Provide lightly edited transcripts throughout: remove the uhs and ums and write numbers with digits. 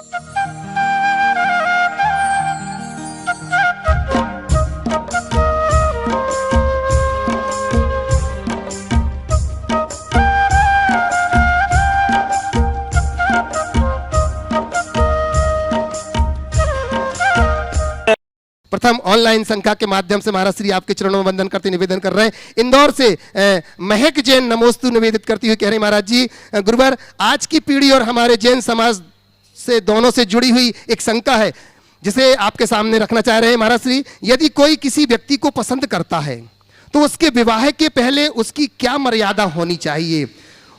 प्रथम ऑनलाइन संख्या के माध्यम से महाराज श्री आपके चरणों में वंदन करते निवेदन कर रहे हैं। इंदौर से महक जैन नमोस्तु निवेदित करती हुई कह रहे महाराज जी, गुरुवर आज की पीढ़ी और हमारे जैन समाज से दोनों से जुड़ी हुई एक शंका है जिसे आपके सामने रखना चाह रहे हैं महाराज श्री। यदि कोई किसी व्यक्ति को पसंद करता है तो उसके विवाह के पहले उसकी क्या मर्यादा होनी चाहिए?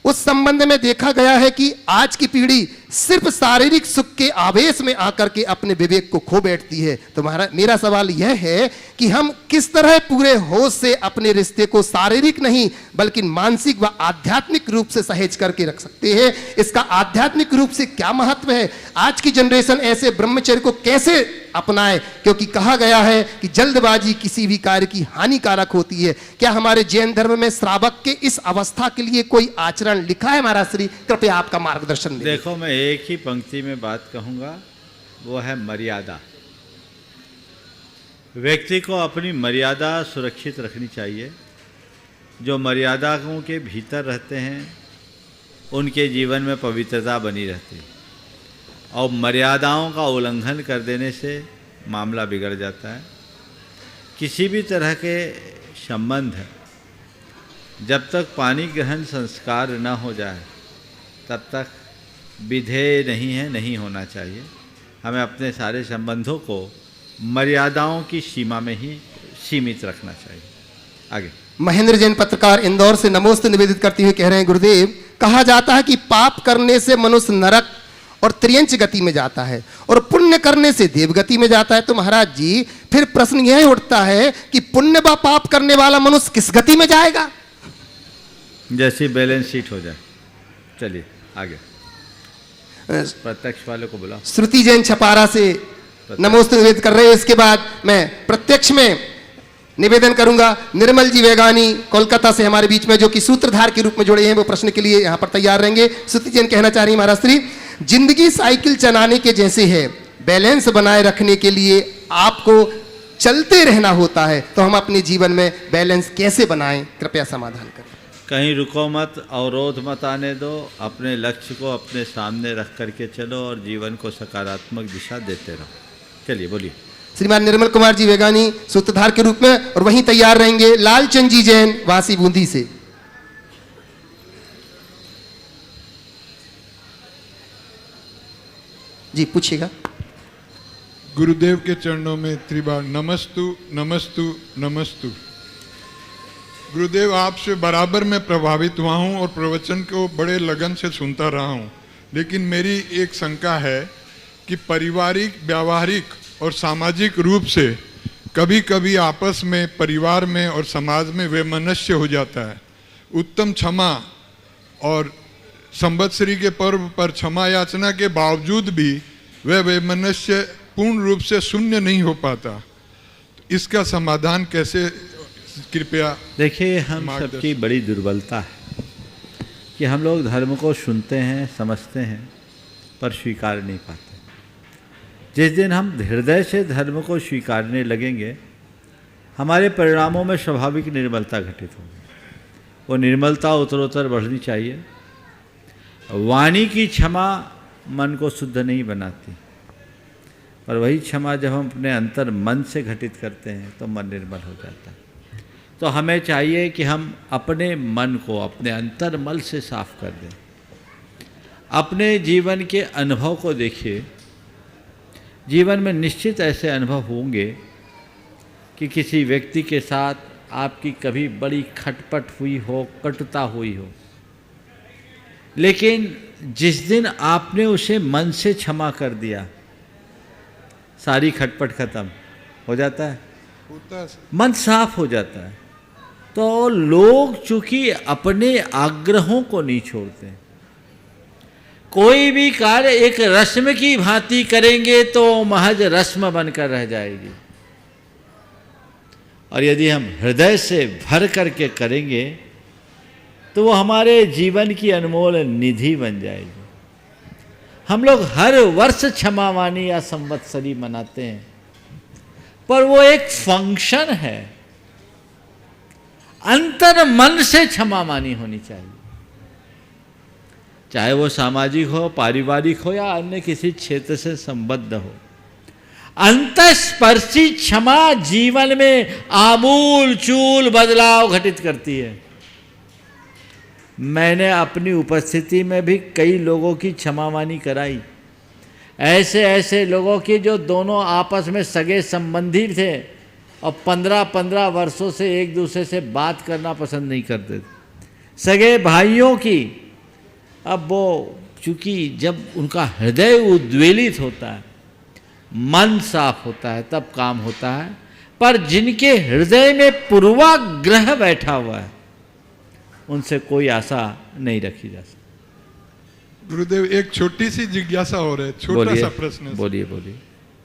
उस संबंध में देखा गया है कि आज की पीढ़ी सिर्फ शारीरिक सुख के आवेश में आकर के अपने विवेक को खो बैठती है। तो मेरा सवाल यह है कि हम किस तरह पूरे होश से अपने रिश्ते को शारीरिक नहीं बल्कि मानसिक व आध्यात्मिक रूप से सहेज करके रख सकते हैं? इसका आध्यात्मिक रूप से क्या महत्व है? आज की जनरेशन ऐसे ब्रह्मचर्य को कैसे अपनाए? क्योंकि कहा गया है कि जल्दबाजी किसी भी कार्य की हानिकारक होती है। क्या हमारे जैन धर्म में श्रावक के इस अवस्था के लिए कोई आचरण लिखा है महाराज श्री? कृपया आपका मार्गदर्शन दें। देखो, मैं एक ही पंक्ति में बात कहूँगा, वो है मर्यादा। व्यक्ति को अपनी मर्यादा सुरक्षित रखनी चाहिए। जो मर्यादाओं के भीतर रहते हैं उनके जीवन में पवित्रता बनी रहती है, और मर्यादाओं का उल्लंघन कर देने से मामला बिगड़ जाता है। किसी भी तरह के संबंध जब तक पानी ग्रहण संस्कार न हो जाए तब तक विधेय नहीं है, नहीं होना चाहिए। हमें अपने सारे संबंधों को मर्यादाओं की सीमा में ही सीमित रखना चाहिए। आगे महेंद्र जैन पत्रकार इंदौर से नमोस्तु निवेदित करते हुए कह रहे हैं, गुरुदेव कहा जाता है कि पाप करने से मनुष्य नरक और त्रियंच गति में जाता है और पुण्य करने से देवगति में जाता है। तो महाराज जी फिर प्रश्न यह उठता है कि पुण्य व पाप करने वाला मनुष्य किस गति में जाएगा? जैसी बैलेंस शीट हो जाए। चलिए आगे, प्रत्यक्ष वाले को बुलाओ। श्रुति जैन छपारा से नमोस्तु निवेदित कर रहे हैं। इसके बाद मैं प्रत्यक्ष में निवेदन करूंगा। निर्मल जी वेगानी कोलकाता से हमारे बीच में, जो कि सूत्रधार के रूप में जुड़े हैं, वो प्रश्न के लिए यहां पर तैयार रहेंगे। श्रुति जैन कहना चाह रही है, महाराज श्री जिंदगी साइकिल चलाने के जैसे है, बैलेंस बनाए रखने के लिए आपको चलते रहना होता है, तो हम अपने जीवन में बैलेंस कैसे बनाएं? कृपया समाधान करें। कहीं रुको मत, अवरोध मत आने दो। अपने लक्ष्य को अपने सामने रख करके चलो और जीवन को सकारात्मक दिशा देते रहो। चलिए बोलिए। श्रीमान निर्मल कुमार जी वेगानी सूत्रधार के रूप में, और वहीं तैयार रहेंगे लालचंद जी जैन वासी बूंदी से। जी पूछिएगा। गुरुदेव के चरणों में त्रिबार नमस्तु नमस्तु नमस्तु। गुरुदेव आपसे बराबर मैं प्रभावित हुआ हूँ और प्रवचन को बड़े लगन से सुनता रहा हूँ, लेकिन मेरी एक शंका है कि पारिवारिक, व्यावहारिक और सामाजिक रूप से कभी कभी आपस में, परिवार में और समाज में वैमनस्य हो जाता है। उत्तम क्षमा और संवत्सरी के पर्व पर क्षमा याचना के बावजूद भी वह वैमनस्य पूर्ण रूप से शून्य नहीं हो पाता। इसका समाधान कैसे, कृपया। देखिए, हम सबकी बड़ी दुर्बलता है कि हम लोग धर्म को सुनते हैं, समझते हैं, पर स्वीकार नहीं पाते। जिस दिन हम हृदय से धर्म को स्वीकारने लगेंगे, हमारे परिणामों में स्वाभाविक निर्मलता घटित होगी। वो निर्मलता उत्तरोत्तर बढ़नी चाहिए। वाणी की क्षमा मन को शुद्ध नहीं बनाती, पर वही क्षमा जब हम अपने अंतर मन से घटित करते हैं तो मन निर्मल हो जाता है। तो हमें चाहिए कि हम अपने मन को अपने अंतर्मल से साफ कर दें। अपने जीवन के अनुभव को देखिए। जीवन में निश्चित ऐसे अनुभव होंगे कि किसी व्यक्ति के साथ आपकी कभी बड़ी खटपट हुई हो, कटुता हुई हो, लेकिन जिस दिन आपने उसे मन से क्षमा कर दिया, सारी खटपट खत्म हो जाता है, मन साफ हो जाता है। तो लोग चूंकि अपने आग्रहों को नहीं छोड़ते, कोई भी कार्य एक रस्म की भांति करेंगे तो महज रस्म बनकर रह जाएगी, और यदि हम हृदय से भर करके करेंगे तो वो हमारे जीवन की अनमोल निधि बन जाएगी। हम लोग हर वर्ष क्षमावानी या संवत्सरी मनाते हैं, पर वो एक फंक्शन है। अंतर मन से क्षमावानी होनी चाहिए, चाहे वो सामाजिक हो, पारिवारिक हो या अन्य किसी क्षेत्र से संबद्ध हो। अंतस्पर्शी क्षमा जीवन में आमूल चूल बदलाव घटित करती है। मैंने अपनी उपस्थिति में भी कई लोगों की क्षमावानी कराई, ऐसे ऐसे लोगों की जो दोनों आपस में सगे संबंधी थे और 15-15 वर्षों से एक दूसरे से बात करना पसंद नहीं करते थे, सगे भाइयों की। अब वो चूँकि जब उनका हृदय उद्वेलित होता है, मन साफ होता है, तब काम होता है। पर जिनके हृदय में पूर्वाग्रह बैठा हुआ है, उनसे कोई आशा नहीं रखी जा सकती। गुरुदेव, एक छोटी सी जिज्ञासा हो रहा है, छोटा सा प्रश्न। बोलिए बोलिए।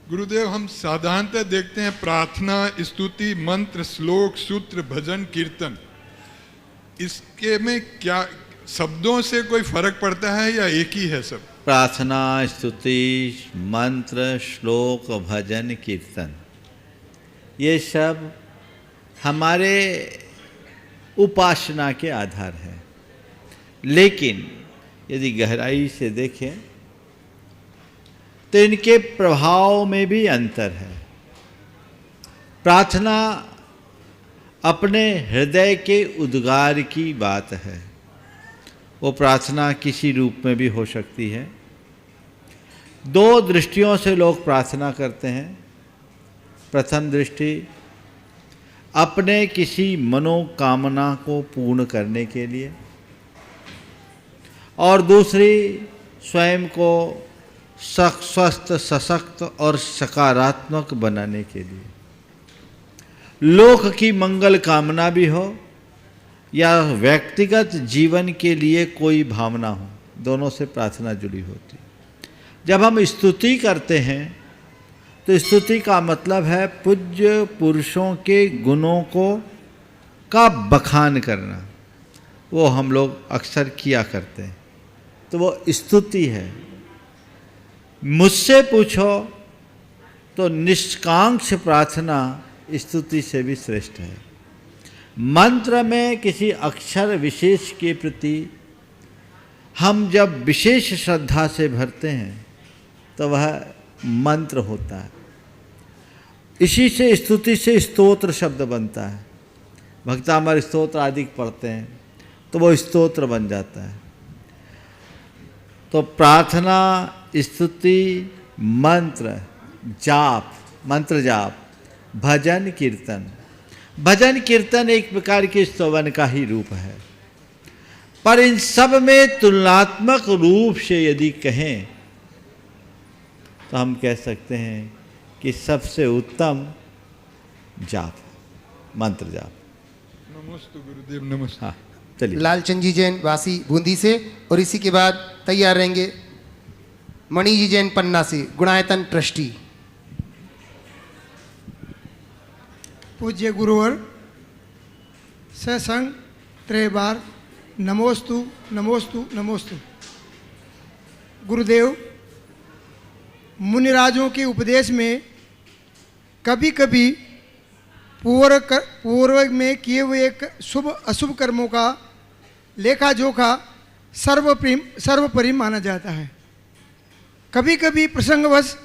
गुरुदेव, हम साधारणतः देखते हैं प्रार्थना, स्तुति, मंत्र, श्लोक, सूत्र, भजन, कीर्तन, इसके में क्या शब्दों से कोई फर्क पड़ता है या एक ही है सब? प्रार्थना, स्तुति, मंत्र, श्लोक, भजन, कीर्तन, ये सब हमारे उपासना के आधार है। लेकिन यदि गहराई से देखें तो इनके प्रभाव में भी अंतर है। प्रार्थना अपने हृदय के उद्गार की बात है। वो प्रार्थना किसी रूप में भी हो सकती है। दो दृष्टियों से लोग प्रार्थना करते हैं। प्रथम दृष्टि अपने किसी मनोकामना को पूर्ण करने के लिए, और दूसरी स्वयं को स्वस्थ, सशक्त और सकारात्मक बनाने के लिए। लोक की मंगल कामना भी हो या व्यक्तिगत जीवन के लिए कोई भावना हो, दोनों से प्रार्थना जुड़ी होती है। जब हम स्तुति करते हैं तो स्तुति का मतलब है पूज्य पुरुषों के गुणों का बखान करना। वो हम लोग अक्सर किया करते हैं, तो वो स्तुति है। मुझसे पूछो तो निष्कांक्ष प्रार्थना स्तुति से भी श्रेष्ठ है। मंत्र में किसी अक्षर विशेष के प्रति हम जब विशेष श्रद्धा से भरते हैं तो वह मंत्र होता है। इसी से स्तुति से स्तोत्र शब्द बनता है। भक्तामर स्तोत्र आदि पढ़ते हैं तो वो स्तोत्र बन जाता है। तो प्रार्थना, स्तुति, मंत्र जाप, भजन कीर्तन। भजन कीर्तन एक प्रकार के स्तवन का ही रूप है। पर इन सब में तुलनात्मक रूप से यदि कहें तो हम कह सकते हैं कि सबसे उत्तम जाप, मंत्र जाप। नमस्ते गुरुदेव, नमस्ते। हाँ, चलिए। लालचंद जी जैन वासी बूंदी से, और इसी के बाद तैयार रहेंगे मणि जी जैन पन्ना से, गुणायतन ट्रस्टी। पूज्य गुरुवर सत्संग त्रैबार नमोस्तु नमोस्तु नमोस्तु। गुरुदेव, मुनिराजों के उपदेश में कभी कभी पूर्व में किए हुए शुभ अशुभ कर्मों का लेखा जोखा सर्वोपरि माना जाता है। कभी कभी प्रसंगवश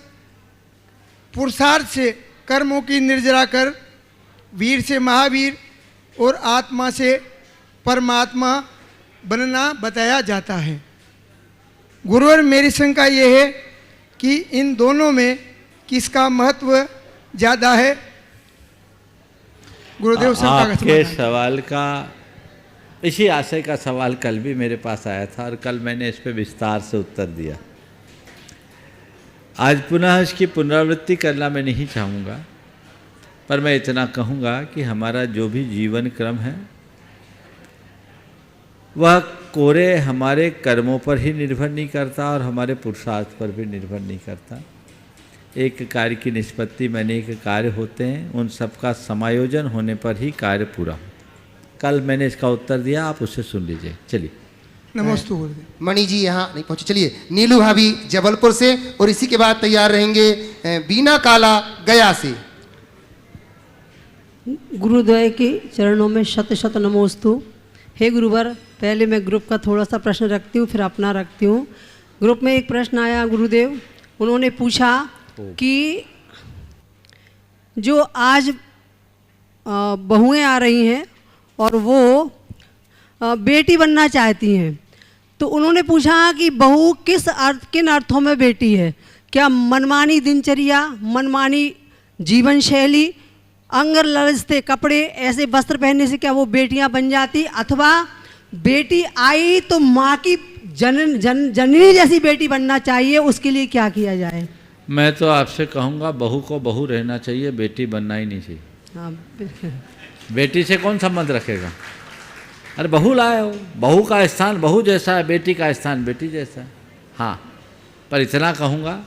पुरुषार्थ से कर्मों की निर्जरा कर वीर से महावीर और आत्मा से परमात्मा बनना बताया जाता है। गुरुवर, मेरी शंका ये है कि इन दोनों में किसका महत्व ज़्यादा है? गुरुदेव, आपके सवाल का, इसी आशय का सवाल कल भी मेरे पास आया था और कल मैंने इस पर विस्तार से उत्तर दिया। आज पुनः इसकी पुनरावृत्ति करना मैं नहीं चाहूँगा, पर मैं इतना कहूँगा कि हमारा जो भी जीवन क्रम है वह कोरे हमारे कर्मों पर ही निर्भर नहीं करता और हमारे पुरुषार्थ पर भी निर्भर नहीं करता। एक कार्य की निष्पत्ति में अनेक कार्य होते हैं, उन सब का समायोजन होने पर ही कार्य पूरा होता है। कल मैंने इसका उत्तर दिया, आप उसे सुन लीजिए। चलिए। नमोस्तु गुरुदेव। मणि जी यहाँ नहीं पहुंचे। चलिए नीलू भाभी जबलपुर से, और इसी के बाद तैयार रहेंगे बीना काला गया से। गुरुद्वय के चरणों में शत शत नमोस्तु। हे गुरुवर, पहले मैं ग्रुप का थोड़ा सा प्रश्न रखती हूँ, फिर अपना रखती हूँ। ग्रुप में एक प्रश्न आया गुरुदेव, उन्होंने पूछा कि जो आज बहुएं आ रही हैं और वो बेटी बनना चाहती हैं, तो उन्होंने पूछा कि बहू किन अर्थों में बेटी है? क्या मनमानी दिनचर्या, मनमानी जीवन शैली, अंग ललचते कपड़े, ऐसे वस्त्र पहनने से क्या वो बेटियां बन जाती, अथवा बेटी आई तो माँ की जननी जैसी बेटी बनना चाहिए, उसके लिए क्या किया जाए? मैं तो आपसे कहूँगा बहू को बहू रहना चाहिए, बेटी बनना ही नहीं चाहिए। हाँ, बेटी से कौन संबंध रखेगा? अरे बहू लाए हो, बहू का स्थान बहू जैसा है, बेटी का स्थान बेटी जैसा है। हाँ, पर इतना कहूँगा,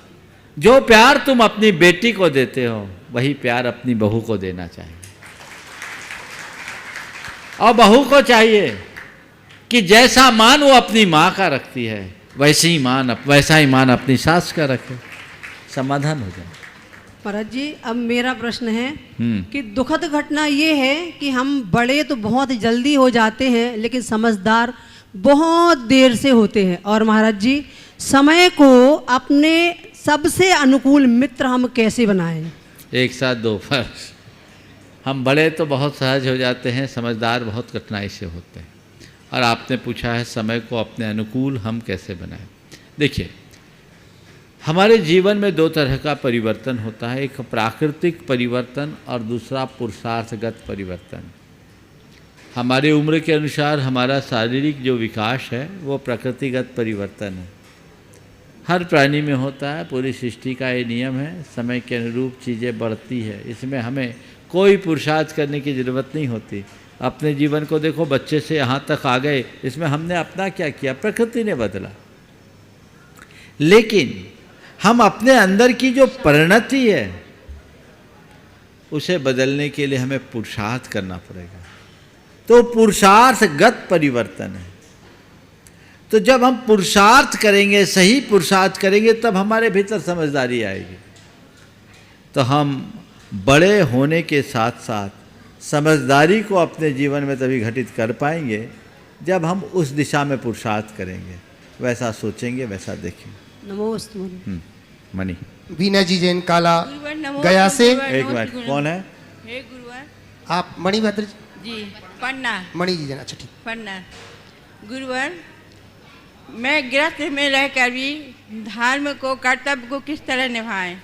जो प्यार तुम अपनी बेटी को देते हो वही प्यार अपनी बहू को देना चाहिए। और बहू को चाहिए कि जैसा मान वो अपनी माँ का रखती है, वैसा ही मान अपनी सास का रखे, समाधान हो जाए। महाराज जी, अब मेरा प्रश्न है कि दुखद घटना ये है कि हम बड़े तो बहुत जल्दी हो जाते हैं, लेकिन समझदार बहुत देर से होते हैं। और महाराज जी, समय को अपने सबसे अनुकूल मित्र हम कैसे बनाएं? एक साथ दो फर्क। हम बड़े तो बहुत सहज हो जाते हैं, समझदार बहुत कठिनाई से होते हैं। और आपने पूछा है समय को अपने अनुकूल हम कैसे बनाएं। देखिए, हमारे जीवन में दो तरह का परिवर्तन होता है, एक प्राकृतिक परिवर्तन और दूसरा पुरुषार्थगत परिवर्तन। हमारे उम्र के अनुसार हमारा शारीरिक जो विकास है वो प्रकृतिगत परिवर्तन है, हर प्राणी में होता है, पूरी सृष्टि का ये नियम है। समय के अनुरूप चीज़ें बढ़ती है, इसमें हमें कोई पुरुषार्थ करने की ज़रूरत नहीं होती। अपने जीवन को देखो, बच्चे से यहाँ तक आ गए, इसमें हमने अपना क्या किया? प्रकृति ने बदला। लेकिन हम अपने अंदर की जो परिणति है उसे बदलने के लिए हमें पुरुषार्थ करना पड़ेगा, तो पुरुषार्थगत परिवर्तन है। तो जब हम पुरुषार्थ करेंगे, सही पुरुषार्थ करेंगे, तब हमारे भीतर समझदारी आएगी। तो हम बड़े होने के साथ साथ समझदारी को अपने जीवन में तभी घटित कर पाएंगे जब हम उस दिशा में पुरुषार्थ करेंगे, वैसा सोचेंगे, वैसा देखेंगे। नमोस्तु। मणि बीना जी जैन काला गया से। एक मिनट, कौन है? हे गुरुवर आप मणिभद्र जी, पन्ना मणि जी जैन, अच्छा ठीक। पन्ना। गुरुवर, मैं गृहस्थ में रहकर भी धर्म को, कर्तव्य को किस तरह निभाएं?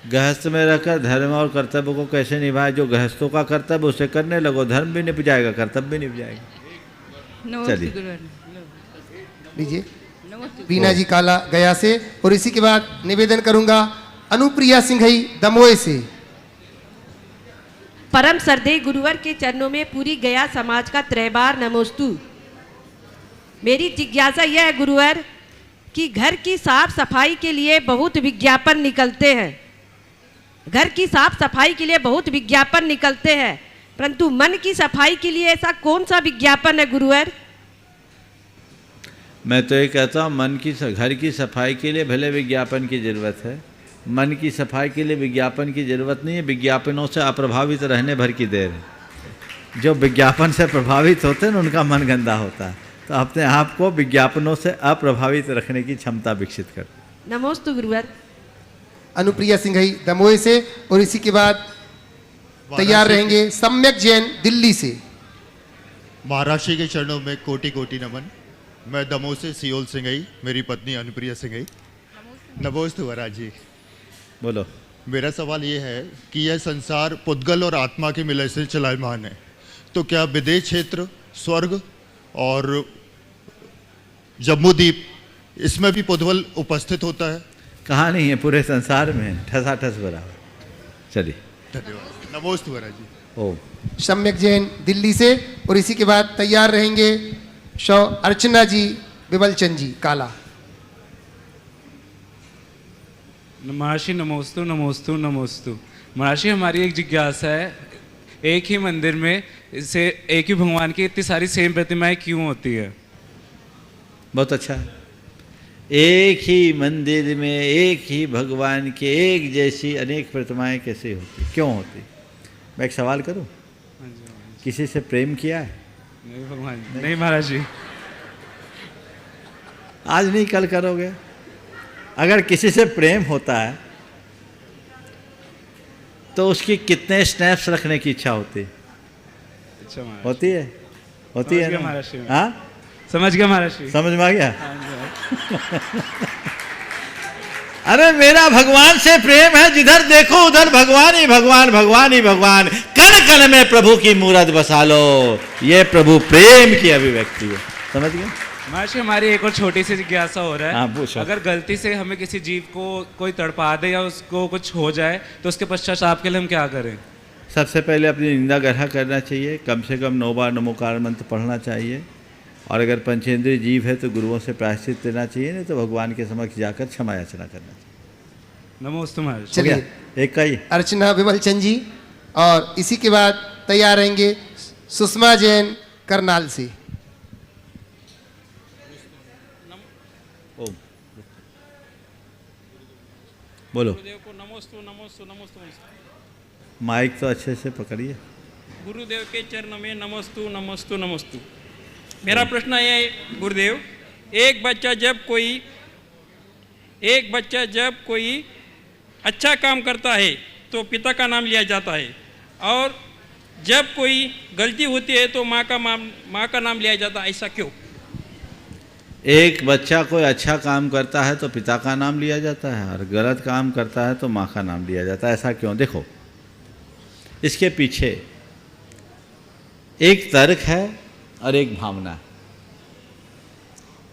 गृहस्थ में रहकर धर्म और कर्तव्य को कैसे निभाए? जो गृहस्थों का कर्तव्य उसे करने लगो, धर्म भी निभ जाएगा, कर्तव्य भी निभ जाएगा। नमस्ते चलिए। गुरुवर। लीजिए नमस्ते। बीना जी काला गया से, और इसी के बाद निवेदन करूंगा अनुप्रिया सिंघई दमोह से। परम श्रद्धेय गुरुवर के चरणों में पूरी गया समाज का त्रैबार नमोस्तु। मेरी जिज्ञासा यह है गुरुवर कि घर की साफ सफाई के लिए बहुत विज्ञापन निकलते हैं, घर की साफ सफाई के लिए बहुत विज्ञापन निकलते हैं, परंतु मन की सफाई के लिए ऐसा कौन सा विज्ञापन है गुरुवर? मैं तो ये कहता हूँ, घर की सफाई के लिए भले विज्ञापन की ज़रूरत है, मन की सफाई के लिए विज्ञापन की ज़रूरत नहीं है। विज्ञापनों से अप्रभावित रहने भर की देर है। जो विज्ञापन से प्रभावित होते हैं उनका मन गंदा होता है, तो अपने आप को विज्ञापनों से अप्रभावित रखने की क्षमता विकसित कर। नमोस्तु गुरुवर। अनुप्रिया सिंघई दमोह से, और इसी के बाद तैयार रहेंगे सम्यक जैन दिल्ली से। महाराष्ट्र के चरणों में कोटि कोटि नमन। मैं दमोह से सियोल सिंघई, मेरी पत्नी अनुप्रिया सिंघई। नमोस्तु महाराज जी। बोलो। मेरा सवाल ये है कि यह संसार पुद्गल और आत्मा के मिलय से चलायमान है, तो क्या विदेश क्षेत्र, स्वर्ग और जम्मूद्वीप, इसमें भी पुद्गल उपस्थित होता है? कहाँ नहीं है, पूरे संसार में ठसाठस बराबर। चलिए, धन्यवाद। नमोस्तु महाराज जी। ओम। सम्यक जैन दिल्ली से, और इसी के बाद तैयार रहेंगे शौ अर्चना जी विमलचंद जी काला। महर्षि नमोस्तु नमोस्तु नमोस्तु। महर्षि, हमारी एक जिज्ञासा है, एक ही मंदिर में से एक ही भगवान की इतनी सारी सेम प्रतिमाएं क्यों होती है? बहुत अच्छा है। एक ही मंदिर में एक ही भगवान के एक जैसी अनेक प्रतिमाएं कैसे होती, क्यों होती? मैं एक सवाल करूं, किसी से प्रेम किया है? नहीं भगवान, नहीं महाराज जी। आज नहीं कल करोगे। अगर किसी से प्रेम होता है तो उसकी कितने स्नैप्स रखने की इच्छा होती? अच्छा महाराज, होती है, होती है ना? महाराज जी, हाँ, समझ गया महाराज जी। समझ में आ गया? अरे मेरा भगवान से प्रेम है, जिधर देखो उधर भगवान ही भगवान, भगवान ही भगवान, कण कण में प्रभु की मूरत बसा लो। ये प्रभु प्रेम की अभिव्यक्ति है। समझ गए? महाराज जी, हमारी एक और छोटी सी जिज्ञासा हो रहा है। हाँ, पूछो। अगर गलती से हमें किसी जीव को कोई तड़पा दे या उसको कुछ हो जाए तो उसके पश्चाताप के लिए हम क्या करें? सबसे पहले अपनी निंदा ग्रहण करना चाहिए, कम से कम 9 बार नमोकार मंत्र पढ़ना चाहिए, और अगर पंचेंद्रिय जीव है तो गुरुओं से प्रायश्चित लेना चाहिए, नहीं तो भगवान के समक्ष जाकर क्षमा याचना करना चाहिए। नमोस्तु महाराज। चलिए, एक का ही अर्चना विमल चंद जी, और इसी के बाद तैयार रहेंगे सुषमा जैन करनाल से। बोलो। गुरुदेव को नमोस्तु नमोस्तु नमोस्तु। माइक तो अच्छे से पकड़िए। गुरुदेव के चरणों में नमोस्तु नमोस्तु नमोस्तु। मेरा प्रश्न ये है गुरुदेव, एक बच्चा जब कोई अच्छा काम करता है तो पिता का नाम लिया जाता है, और जब कोई गलती होती है तो माँ का नाम लिया जाता है, ऐसा क्यों? एक बच्चा कोई अच्छा काम करता है तो पिता का नाम लिया जाता है, और गलत काम करता है तो माँ का नाम लिया जाता है, ऐसा क्यों? देखो, इसके पीछे एक तर्क है और एक भावना है।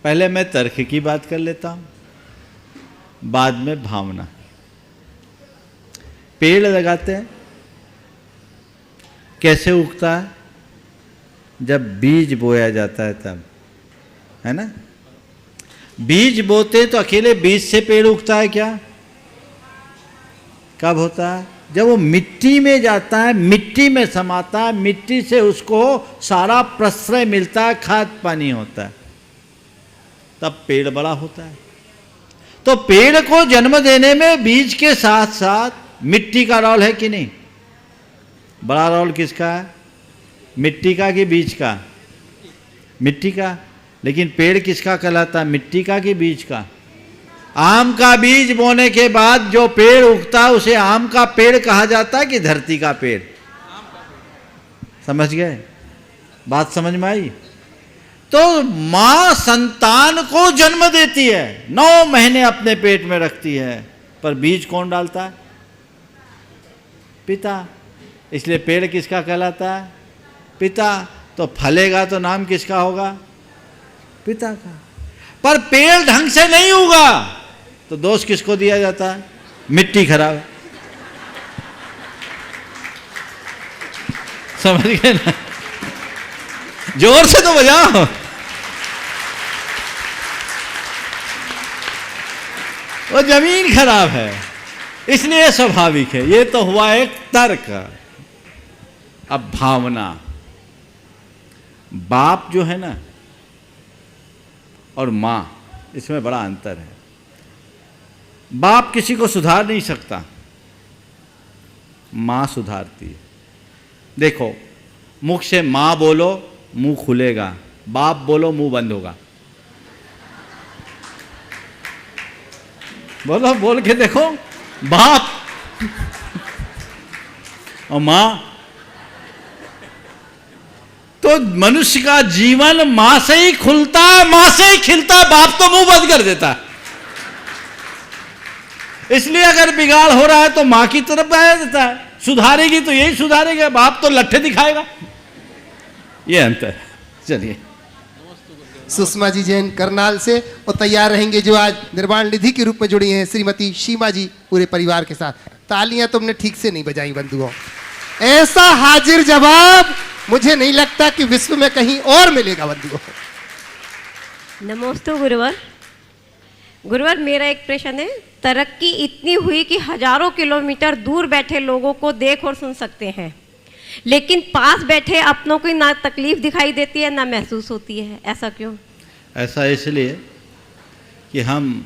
पहले मैं तर्क की बात कर लेता हूँ, बाद में भावना। पेड़ लगाते हैं, कैसे उगता है? जब बीज बोया जाता है तब, है ना? बीज बोते तो अकेले बीज से पेड़ उगता है क्या? कब होता है? जब वो मिट्टी में जाता है, मिट्टी में समाता है, मिट्टी से उसको सारा प्रश्रय मिलता है, खाद पानी होता है, तब पेड़ बड़ा होता है। तो पेड़ को जन्म देने में बीज के साथ साथ मिट्टी का रोल है कि नहीं? बड़ा रोल किसका है? मिट्टी का कि बीज का? मिट्टी का। लेकिन पेड़ किसका कहलाता है? मिट्टी का कि बीज का? आम का बीज बोने के बाद जो पेड़ उगता है उसे आम का पेड़ कहा जाता है कि धरती का पेड़? समझ गए? बात समझ में आई? तो मां संतान को जन्म देती है, 9 महीने अपने पेट में रखती है, पर बीज कौन डालता है? पिता। इसलिए पेड़ किसका कहलाता है? पिता। तो फलेगा तो नाम किसका होगा? पिता का। पर पेड़ ढंग से नहीं उगा तो दोष किसको दिया जाता है? मिट्टी खराब है। समझ गए ना? जोर से तो बजाओ। वो जमीन खराब है, इसलिए स्वाभाविक है। ये तो हुआ एक तर्क। अब भावना। बाप जो है ना और मां, इसमें बड़ा अंतर है। बाप किसी को सुधार नहीं सकता, मां सुधारती है। देखो, मुख से मां बोलो मुंह खुलेगा, बाप बोलो मुंह बंद होगा। बोलो, बोल के देखो। बाप और मां। तो मनुष्य का जीवन मां से ही खुलता है, मां से ही खिलता है। बाप तो मुंह बंद कर देता है। इसलिए अगर बिगाड़ हो रहा है तो मां की तरफ आया देता है, सुधारेगी तो यही सुधारेगा, बाप तो लट्ठे दिखाएगा। ये अंतर है। चलिए, सुषमा जी जैन करनाल से, और तैयार रहेंगे जो आज निर्वाण निधि के रूप में जुड़ी हैं श्रीमती सीमा जी पूरे परिवार के साथ। तालियां तुमने ठीक से नहीं बजाई बंधुओं। ऐसा हाजिर जवाब मुझे नहीं लगता कि विश्व में कहीं और मिलेगा बंधुओं। नमोस्तु गुरुवर। गुरुवर, मेरा एक प्रश्न है। तरक्की इतनी हुई कि हजारों किलोमीटर दूर बैठे लोगों को देख और सुन सकते हैं, लेकिन पास बैठे अपनों को ना तकलीफ दिखाई देती है ना महसूस होती है, ऐसा क्यों? ऐसा इसलिए कि हम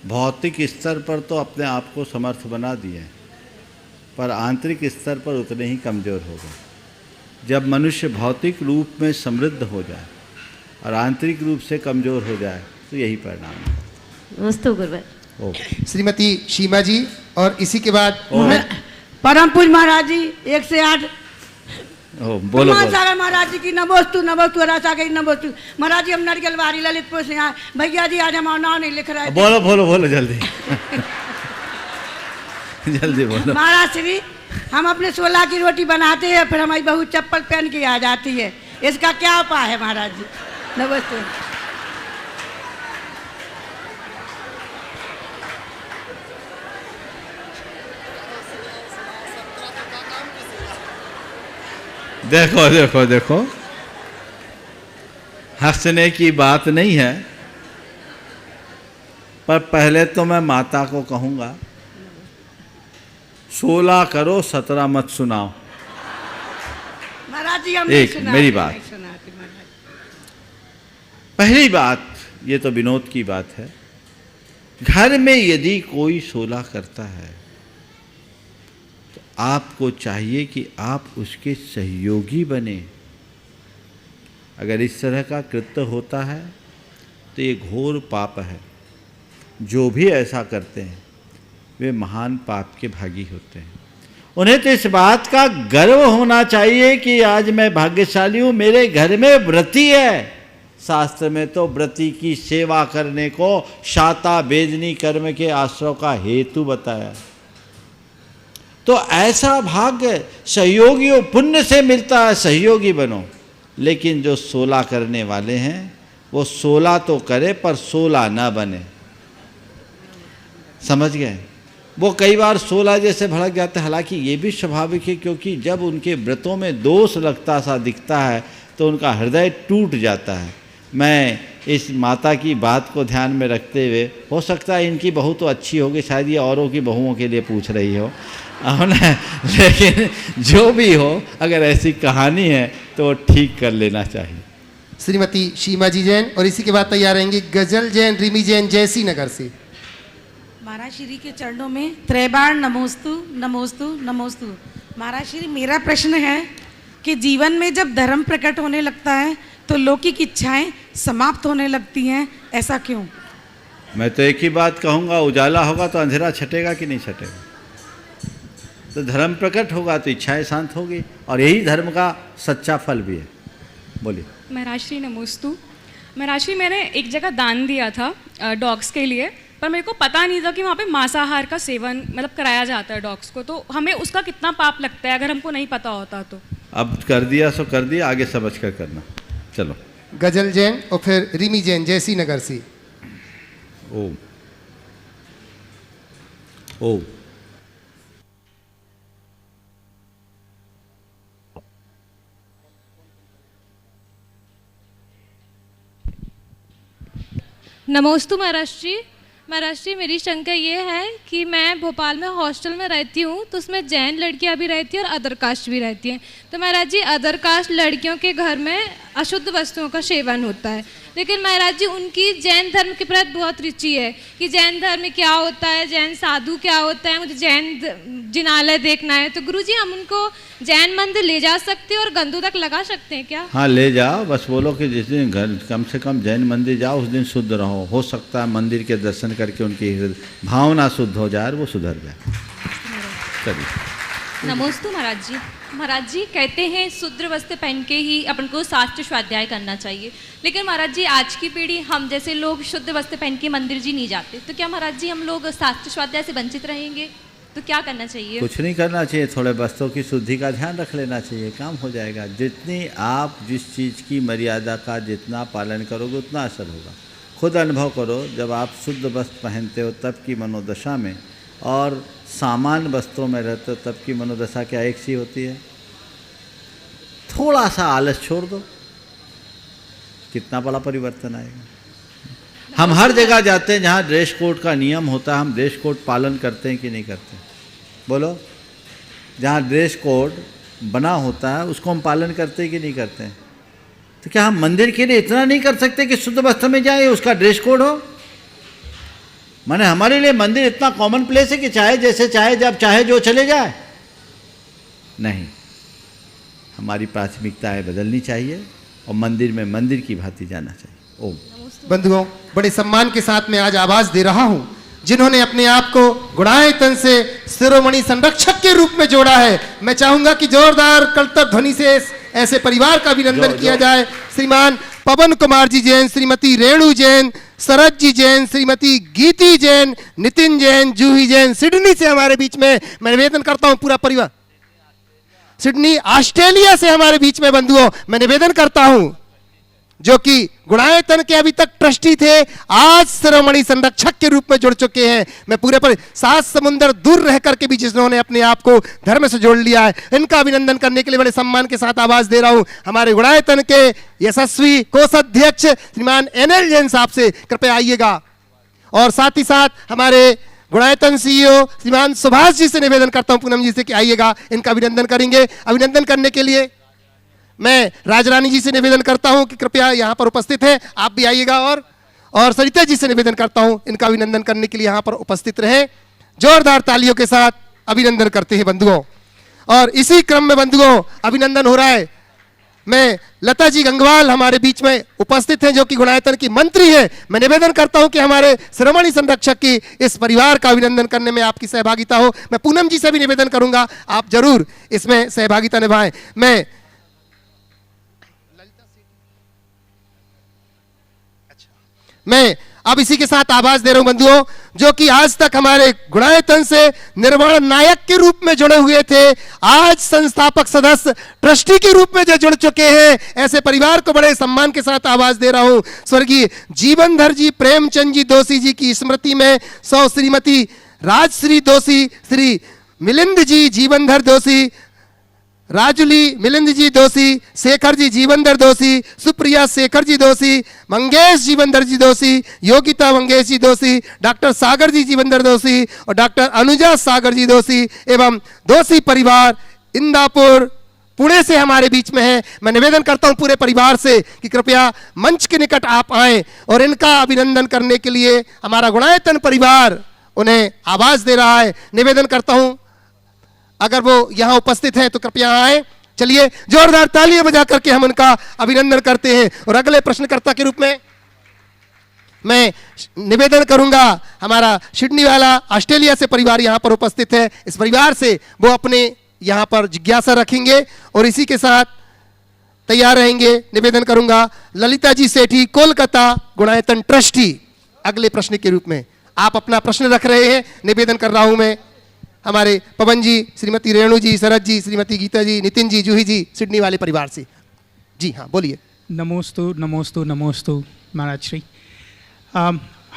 भौतिक स्तर पर तो अपने आप को समर्थ बना दिए, पर आंतरिक स्तर पर उतने ही कमज़ोर हो गए। जब मनुष्य भौतिक रूप में समृद्ध हो जाए और आंतरिक रूप से कमज़ोर हो जाए तो यही परिणाम है। नमस्ते गुरुवर। श्रीमती सीमा जी, और इसी के बाद परम पूज्य महाराज जी 1 से 8 बोलो सागर महाराज जी की नमोस्तु नमोस्तु राजा की नमोस्तु। महाराज जी हम नरगल वारी ललितपुर से आए। भैया जी आज हमारा नाम नहीं लिख रहा है। बोलो बोलो बोलो जल्दी जल्दी बोलो। महाराज श्री हम अपने 16 की रोटी बनाते हैं, फिर हमारी बहू चप्पल पहन के आ जाती है, इसका क्या उपाय है महाराज जी? नमस्ते। देखो देखो देखो, हंसने की बात नहीं है, पर पहले तो मैं माता को कहूँगा 16 करो 17 मत सुनाओ। महाराज जी हम एक मेरी बात, पहली बात ये तो विनोद की बात है। घर में यदि कोई 16 करता है तो आपको चाहिए कि आप उसके सहयोगी बने। अगर इस तरह का कृत्य होता है तो ये घोर पाप है। जो भी ऐसा करते हैं वे महान पाप के भागी होते हैं। उन्हें तो इस बात का गर्व होना चाहिए कि आज मैं भाग्यशाली हूँ, मेरे घर में व्रती है। शास्त्र में तो व्रती की सेवा करने को शाता वेदनी कर्म के आश्रव का हेतु बताया। तो ऐसा भाग्य सहयोगियों पुण्य से मिलता है, सहयोगी बनो। लेकिन जो 16 करने वाले हैं वो 16 तो करे पर 16 ना बने। समझ गए? वो कई बार 16 जैसे भड़क जाते हैं। हालांकि ये भी स्वाभाविक है, क्योंकि जब उनके व्रतों में दोष लगता सा दिखता है तो उनका हृदय टूट जाता है। मैं इस माता की बात को ध्यान में रखते हुए, हो सकता है इनकी बहू तो अच्छी होगी, शायद ये औरों की बहुओं के लिए पूछ रही हो लेकिन जो भी हो, अगर ऐसी कहानी है तो वो ठीक कर लेना चाहिए। श्रीमती सीमा जी जैन, और इसी के बाद तैयार रहेंगी गजल जैन, रिमी जैन, जयसी नगर से। महाराज श्री के चरणों में त्रैबार नमोस्तु नमोस्तु नमोस्तु। महाराज श्री मेरा प्रश्न है कि जीवन में जब धर्म प्रकट होने लगता है तो लौकिक इच्छाएं समाप्त होने लगती हैं, ऐसा क्यों? मैं तो एक ही बात कहूँगा, उजाला होगा तो अंधेरा छटेगा कि नहीं छटेगा? तो धर्म प्रकट होगा तो इच्छाएं शांत होगी, और यही धर्म का सच्चा फल भी है। बोलिए। महाराज श्री नमोस्तु। महाराज श्री मैंने एक जगह दान दिया था डॉग्स के लिए, पर मेरे को पता नहीं था कि वहाँ पे मांसाहार का सेवन मतलब कराया जाता है डॉग्स को। तो हमें उसका कितना पाप लगता है अगर हमको नहीं पता होता तो? अब कर दिया सो कर दिया, आगे समझ कर करना। चलो। गजल जैन और फिर रिमी जैन, जयसी नगर से। ओम ओम। नमोस्तु महाराज जी। महाराज जी मेरी शंका ये है कि मैं भोपाल में हॉस्टल में रहती हूँ, तो उसमें जैन लड़कियाँ भी रहती हैं और अदर कास्ट भी रहती हैं। तो महाराज जी अदर कास्ट लड़कियों के घर में अशुद्ध वस्तुओं का सेवन होता है, लेकिन महाराज जी उनकी जैन धर्म के प्रति बहुत रुचि है कि जैन धर्म में क्या होता है, जैन साधु क्या होता है, मुझे जैन जिनालय देखना है। तो गुरुजी हम उनको जैन मंदिर ले जा सकते हैं और गंदू तक लगा सकते हैं क्या? हाँ ले जाओ, बस बोलो कि जिस दिन घर कम से कम जैन मंदिर जाओ उस दिन शुद्ध रहो। हो सकता है मंदिर के दर्शन करके उनकी भावना शुद्ध हो जाए और वो सुधर जाए। चलिए। नमोस्तु महाराज जी। महाराज जी कहते हैं शुद्ध वस्त्र पहन के ही अपन को शास्त्र स्वाध्याय करना चाहिए, लेकिन महाराज जी आज की पीढ़ी हम जैसे लोग शुद्ध वस्त्र पहन के मंदिर जी नहीं जाते, तो क्या महाराज जी हम लोग शास्त्र स्वाध्याय से वंचित रहेंगे? तो क्या करना चाहिए? कुछ नहीं करना चाहिए, थोड़े वस्त्रों की शुद्धि का ध्यान रख लेना चाहिए, काम हो जाएगा। जितनी आप जिस चीज़ की मर्यादा का जितना पालन करोगे उतना असर होगा। खुद अनुभव करो, जब आप शुद्ध वस्त्र पहनते हो तब की मनोदशा में और सामान्य वस्त्रों में रहते हो तब की मनोदशा क्या एक सी होती है? थोड़ा सा आलस छोड़ दो, कितना बड़ा परिवर्तन आएगा। हम हर जगह जाते हैं जहाँ ड्रेस कोड का नियम होता है, हम ड्रेस कोड पालन करते हैं कि नहीं करते? बोलो। जहाँ ड्रेस कोड बना होता है उसको हम पालन करते हैं कि नहीं करते हैं? तो क्या हम मंदिर के लिए इतना नहीं कर सकते कि शुद्ध वस्त्र में जाए, उसका ड्रेस कोड हो? माने हमारे लिए मंदिर इतना कॉमन प्लेस है कि चाहे जैसे चाहे जब चाहे जो चले जाए? नहीं, हमारी प्राथमिकताएं बदलनी चाहिए और मंदिर में मंदिर की भांति जाना चाहिए। ओम। बंधुओं, बड़े सम्मान के साथ मैं आज आवाज दे रहा हूं जिन्होंने अपने आप को गुणायतन से शिरोमणि संरक्षक के रूप में जोड़ा है। मैं चाहूंगा कि जोरदार कलतब ध्वनि से ऐसे परिवार का अभिनंदन किया जाए। श्रीमान पवन कुमार जी जैन, श्रीमती रेणु जैन, शरद जी जैन, श्रीमती गीती जैन, नितिन जैन, जूही जैन, सिडनी से हमारे बीच में। मैं निवेदन करता हूं पूरा परिवार, सिडनी ऑस्ट्रेलिया से हमारे बीच में बंधुओं, मैं निवेदन करता हूं जो कि गुणायतन के अभी तक ट्रस्टी थे, आज शिरोमणि संरक्षक के रूप में जुड़ चुके हैं। मैं पूरे पर 7 समुंदर दूर रह करके भी जिन्होंने अपने आप को धर्म से जोड़ लिया है, इनका अभिनंदन करने के लिए बड़े सम्मान के साथ आवाज दे रहा हूं हमारे गुणायतन के यशस्वी कोषाध्यक्ष श्रीमान NL जैन साहब से। कृपया आइएगा। और साथ ही साथ हमारे गुणायतन CEO श्रीमान सुभाष जी से निवेदन करता हूं, पूनम जी से, कि आइएगा, इनका अभिनंदन करेंगे। अभिनंदन करने के लिए मैं राजरानी जी से निवेदन करता हूं कि कृपया यहां पर उपस्थित हैं, आप भी आइएगा। और सरिता जी से निवेदन करता हूं इनका अभिनंदन करने के लिए यहां पर उपस्थित रहे। जोरदार तालियों के साथ अभिनंदन करते हैं बंधुओं। और इसी क्रम में बंधुओं अभिनंदन हो रहा है, मैं लता जी गंगवाल हमारे बीच में उपस्थित हैं जो कि गुणायतन की मंत्री हैं। मैं निवेदन करता हूं कि हमारे शिरोमणि संरक्षक की इस परिवार का अभिनंदन करने में आपकी सहभागिता हो। मैं पूनम जी से भी निवेदन करूंगा, आप जरूर इसमें सहभागिता निभाएं। मैं अब इसी के साथ आवाज दे रहा हूं बंधुओं जो कि आज तक हमारे गुणायतन से निर्माण नायक के रूप में जुड़े हुए थे, आज संस्थापक सदस्य ट्रस्टी के रूप में जो जुड़ चुके हैं, ऐसे परिवार को बड़े सम्मान के साथ आवाज दे रहा हूं। स्वर्गीय जीवनधर जी प्रेमचंद जी दोषी जी की स्मृति में 100 श्रीमती राजश्री दोषी, श्री मिलिंद जी जीवनधर दोषी, राजुली मिलिंद जी दोषी, शेखर जी जीवनधर दोषी, सुप्रिया शेखर जी दोषी, मंगेश जीवनधर जी दोषी, योगिता मंगेश जी दोषी, डॉक्टर सागर जी जीवनधर दोषी और डॉक्टर अनुजा सागर जी दोषी एवं दोषी परिवार इंदापुर पुणे से हमारे बीच में है। मैं निवेदन करता हूं पूरे परिवार से कि कृपया मंच के निकट आप आएं और इनका अभिनंदन करने के लिए हमारा गुणायतन परिवार उन्हें आवाज दे रहा है। निवेदन करता हूं अगर वो यहां उपस्थित हैं तो कृपया आए। चलिए जोरदार तालियां बजा करके हम उनका अभिनंदन करते हैं। और अगले प्रश्नकर्ता के रूप में मैं निवेदन करूंगा हमारा सिडनी वाला ऑस्ट्रेलिया से परिवार यहां पर उपस्थित है, इस परिवार से वो अपने यहां पर जिज्ञासा रखेंगे और इसी के साथ तैयार रहेंगे। निवेदन करूंगा ललिता जी सेठी कोलकाता गुणायतन ट्रस्टी अगले प्रश्न के रूप में आप अपना प्रश्न रख रहे हैं। निवेदन कर रहा हूं मैं हमारे पवन जी, श्रीमती रेणु जी, शरद जी, श्रीमती गीता जी, नितिन जी, जूही जी, सिडनी वाले परिवार से। जी हाँ, बोलिए। नमोस्तु नमोस्तु नमोस्तु महाराज श्री।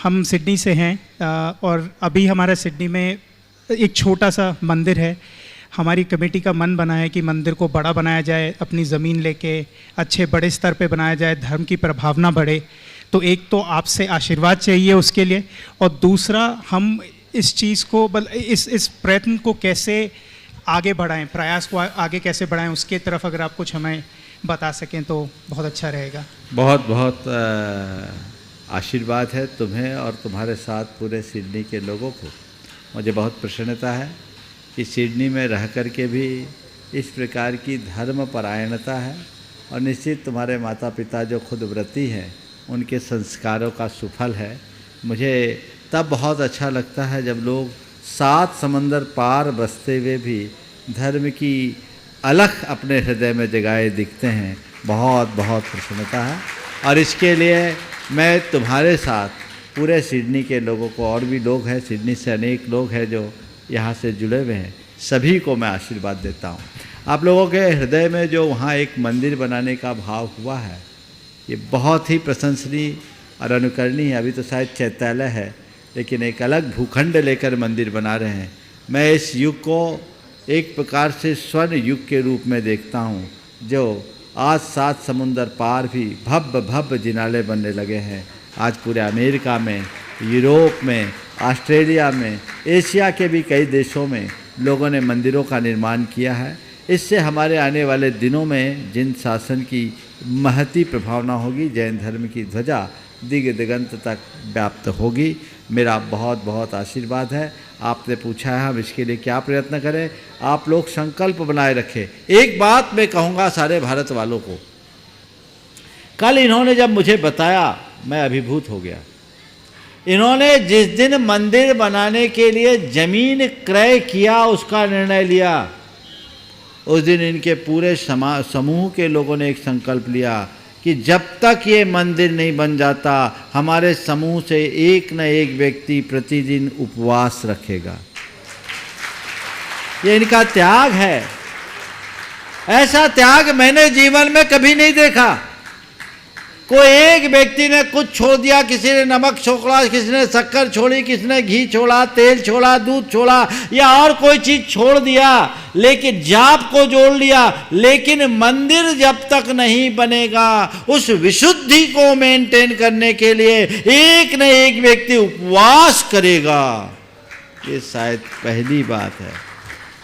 हम सिडनी से हैं और अभी हमारा सिडनी में एक छोटा सा मंदिर है। हमारी कमेटी का मन बना है कि मंदिर को बड़ा बनाया जाए, अपनी ज़मीन लेके अच्छे बड़े स्तर पे बनाया जाए, धर्म की प्रभावना बढ़े। तो एक तो आपसे आशीर्वाद चाहिए उसके लिए, और दूसरा हम इस चीज़ को इस प्रयत्न को कैसे आगे बढ़ाएं, प्रयास को आगे कैसे बढ़ाएं, उसके तरफ अगर आप कुछ हमें बता सकें तो बहुत अच्छा रहेगा। बहुत बहुत आशीर्वाद है तुम्हें और तुम्हारे साथ पूरे सिडनी के लोगों को। मुझे बहुत प्रसन्नता है कि सिडनी में रह कर के भी इस प्रकार की धर्म परायणता है और निश्चित तुम्हारे माता पिता जो खुद व्रती हैं उनके संस्कारों का सुफल है। मुझे तब बहुत अच्छा लगता है जब लोग 7 समंदर पार बसते हुए भी धर्म की अलख अपने हृदय में जगाए दिखते हैं। बहुत बहुत प्रसन्नता है और इसके लिए मैं तुम्हारे साथ पूरे सिडनी के लोगों को, और भी लोग हैं सिडनी से, अनेक लोग हैं जो यहाँ से जुड़े हुए हैं, सभी को मैं आशीर्वाद देता हूँ। आप लोगों के हृदय में जो वहाँ एक मंदिर बनाने का भाव हुआ है ये बहुत ही प्रशंसनीय और अनुकरणीय है। अभी तो शायद चैत्यालय है लेकिन एक अलग भूखंड लेकर मंदिर बना रहे हैं। मैं इस युग को एक प्रकार से स्वर्ण युग के रूप में देखता हूँ जो आज 7 समुंदर पार भी भव्य भव्य जिनाले बनने लगे हैं। आज पूरे अमेरिका में, यूरोप में, ऑस्ट्रेलिया में, एशिया के भी कई देशों में लोगों ने मंदिरों का निर्माण किया है। इससे हमारे आने वाले दिनों में जिन शासन की महती प्रभावना होगी, जैन धर्म की ध्वजा दिग दिगंत तक व्याप्त होगी। मेरा बहुत बहुत आशीर्वाद है। आपने पूछा है हम इसके लिए क्या प्रयत्न करें। आप लोग संकल्प बनाए रखें। एक बात मैं कहूँगा सारे भारत वालों को, कल इन्होंने जब मुझे बताया मैं अभिभूत हो गया। इन्होंने जिस दिन मंदिर बनाने के लिए जमीन क्रय किया, उसका निर्णय लिया, उस दिन इनके पूरे समूह के लोगों ने एक संकल्प लिया कि जब तक ये मंदिर नहीं बन जाता हमारे समूह से एक न एक व्यक्ति प्रतिदिन उपवास रखेगा। ये इनका त्याग है। ऐसा त्याग मैंने जीवन में कभी नहीं देखा। कोई एक व्यक्ति ने कुछ छोड़ दिया, किसी ने नमक छोड़ा, किसी ने शक्कर छोड़ी, किसी ने घी छोड़ा, तेल छोड़ा, दूध छोड़ा या और कोई चीज छोड़ दिया, लेकिन जाप को जोड़ लिया। लेकिन मंदिर जब तक नहीं बनेगा उस विशुद्धि को मेंटेन करने के लिए एक न एक व्यक्ति उपवास करेगा। ये शायद पहली बात है।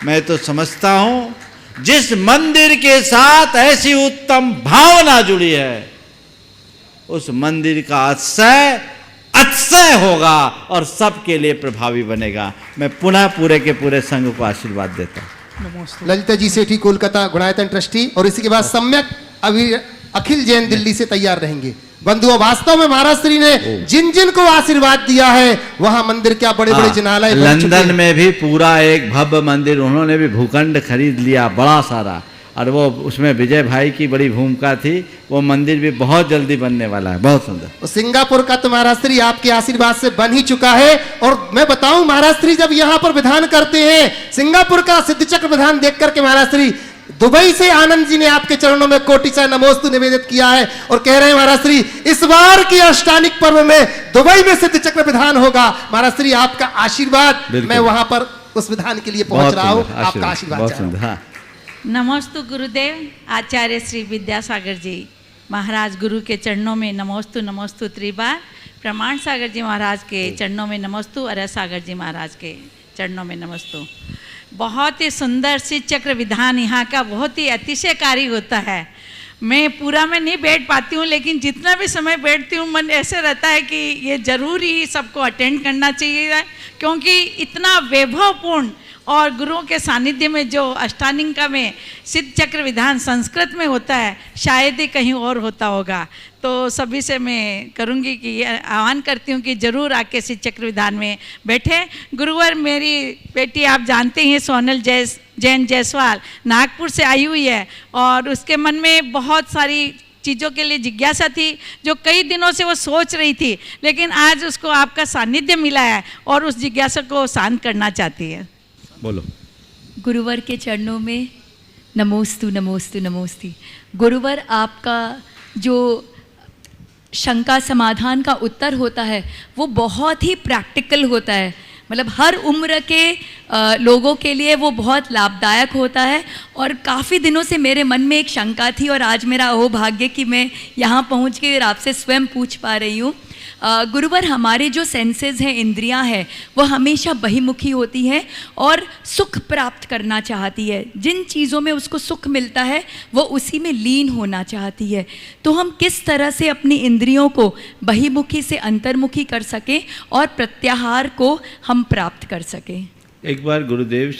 मैं तो समझता हूं जिस मंदिर के साथ ऐसी उत्तम भावना जुड़ी है उस मंदिर का अतिशय होगा और सबके लिए प्रभावी बनेगा। मैं पुनः पूरे के पूरे संघ को आशीर्वाद देता हूँ। ललिता जी सेठी कोलकाता गुणायतन ट्रस्टी, और इसी के बाद सम्यक अखिल जैन दिल्ली से तैयार रहेंगे। बंधुओं, वास्तव में महाराज श्री ने जिन जिन को आशीर्वाद दिया है वहां मंदिर क्या बड़े बड़े जिनालय बन चुके हैं। लंदन में भी पूरा एक भव्य मंदिर, उन्होंने भी भूखंड खरीद लिया बड़ा सारा, और वो उसमें विजय भाई की बड़ी भूमिका थी। वो मंदिर भी बहुत जल्दी बनने वाला है, बहुत सुंदर। सिंगापुर का तो महाराज श्री आपके आशीर्वाद से बन ही चुका है। और मैं बताऊं, महाराज श्री जब यहाँ पर विधान करते हैं, सिंगापुर का सिद्ध चक्र विधान देख करके महाराज श्री, दुबई से आनंद जी ने आपके चरणों में कोटि से नमोस्तु निवेदित किया है और कह रहे हैं महाराज श्री इस बार की अष्टानिक पर्व में दुबई में सिद्ध चक्र विधान होगा। महाराज श्री आपका आशीर्वाद, मैं वहां पर उस विधान के लिए पहुंच रहा हूं, आपका आशीर्वाद। नमोस्तु गुरुदेव आचार्य श्री विद्यासागर जी महाराज गुरु के चरणों में नमोस्तु नमोस्तु त्रिबार। प्रमाण सागर जी महाराज के चरणों में नमोस्तु। अरय सागर जी महाराज के चरणों में नमोस्तु। बहुत ही सुंदर सिद्ध चक्र विधान यहाँ का बहुत ही अतिशयकारी होता है। मैं पूरा में नहीं बैठ पाती हूँ, लेकिन जितना भी समय बैठती हूँ मन ऐसे रहता है कि ये जरूर ही सबको अटेंड करना चाहिए, क्योंकि इतना वैभवपूर्ण और गुरुओं के सानिध्य में जो अष्टांगिका में सिद्ध चक्र विधान संस्कृत में होता है शायद ही कहीं और होता होगा। तो सभी से मैं करूँगी कि आह्वान करती हूँ कि जरूर आके सिद्ध चक्र विधान में बैठे। गुरुवर मेरी बेटी आप जानते हैं सोनल जैन जायसवाल नागपुर से आई हुई है और उसके मन में बहुत सारी चीज़ों के लिए जिज्ञासा थी जो कई दिनों से वो सोच रही थी, लेकिन आज उसको आपका सानिध्य मिला है और उस जिज्ञासा को शांत करना चाहती है। बोलो। गुरुवर के चरणों में नमोस्तु नमोस्तु नमोस्ति। गुरुवर आपका जो शंका समाधान का उत्तर होता है वो बहुत ही प्रैक्टिकल होता है, मतलब हर उम्र के लोगों के लिए वो बहुत लाभदायक होता है। और काफ़ी दिनों से मेरे मन में एक शंका थी और आज मेरा अहोभाग्य कि मैं यहाँ पहुँच के आपसे स्वयं पूछ पा रही हूँ। गुरुवर हमारे जो सेंसेस हैं, इंद्रियां हैं, वो हमेशा बहिमुखी होती हैं और सुख प्राप्त करना चाहती है। जिन चीज़ों में उसको सुख मिलता है वो उसी में लीन होना चाहती है। तो हम किस तरह से अपनी इंद्रियों को बहिमुखी से अंतर्मुखी कर सकें और प्रत्याहार को हम प्राप्त कर सकें। एक बार गुरुदेव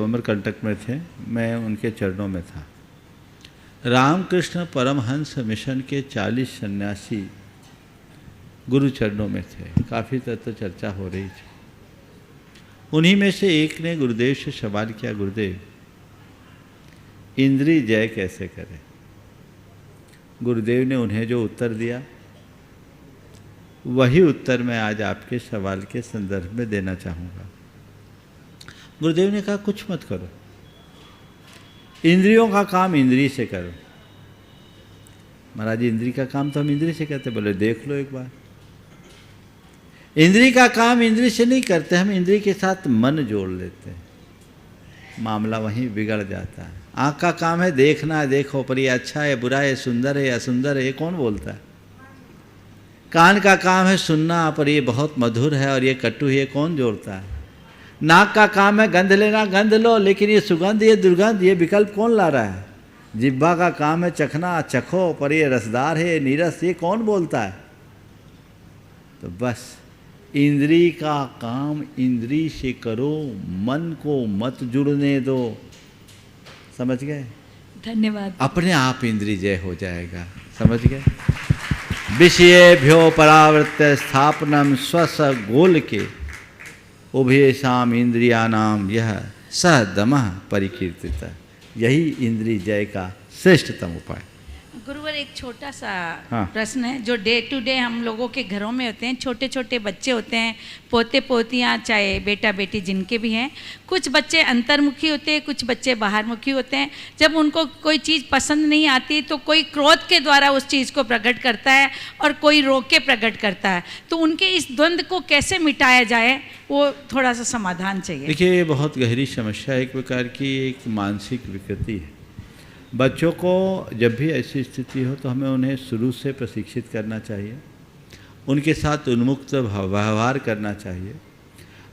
अमरकंटक में थे, मैं उनके चरणों में था। रामकृष्ण परमहंस मिशन के 40 सन्यासी गुरु चरणों में थे। काफ़ी तत्व चर्चा हो रही थी। उन्हीं में से एक ने गुरुदेव से सवाल किया, गुरुदेव इंद्रिय जय कैसे करें? गुरुदेव ने उन्हें जो उत्तर दिया वही उत्तर मैं आज आपके सवाल के संदर्भ में देना चाहूँगा। गुरुदेव ने कहा कुछ मत करो, इंद्रियों का काम इंद्रिय से करो। महाराज इंद्रिय का काम तो हम इंद्रिय से करते, बोले देख लो एक बार। इंद्रिय का काम इंद्रिय से नहीं करते, हम इंद्रिय के साथ मन जोड़ लेते हैं, मामला वहीं बिगड़ जाता है। आँख का काम है देखना है, देखो पर ये अच्छा है बुरा है, सुंदर है असुंदर है, ये कौन बोलता है। कान का काम है सुनना, पर ये बहुत मधुर है और ये कटु है, ये कौन जोड़ता है। नाक का काम है गंध लेना, गंध लो, लेकिन ये सुगंध, ये दुर्गंध, ये विकल्प कौन ला रहा है? जिह्वा का काम है चखना, चखो, पर ये रसदार है, नीरस, ये कौन बोलता है? तो बस इंद्री का काम इंद्री से करो, मन को मत जुड़ने दो। समझ गए? धन्यवाद। अपने आप इंद्री जय हो जाएगा। समझ गए? विषयेभ्यो परावृत्त स्थापनम स्वस गोल के उभयेषाम इंद्रियाणाम यह सहदमः परिकीर्तित। यही इंद्री जय का श्रेष्ठतम उपाय। गुरुवर एक छोटा सा हाँ। प्रश्न है जो डे टू डे हम लोगों के घरों में होते हैं। छोटे छोटे बच्चे होते हैं, पोते पोतियाँ, चाहे बेटा बेटी जिनके भी हैं। कुछ बच्चे अंतर्मुखी होते हैं, कुछ बच्चे बाहरमुखी होते हैं। जब उनको कोई चीज़ पसंद नहीं आती तो कोई क्रोध के द्वारा उस चीज़ को प्रकट करता है और कोई रोक के प्रकट करता है। तो उनके इस द्वंद्व को कैसे मिटाया जाए, वो थोड़ा सा समाधान चाहिए। देखिए, ये बहुत गहरी समस्या है, एक प्रकार की एक मानसिक विकृति है। बच्चों को जब भी ऐसी स्थिति हो तो हमें उन्हें शुरू से प्रशिक्षित करना चाहिए, उनके साथ उन्मुक्त व्यवहार करना चाहिए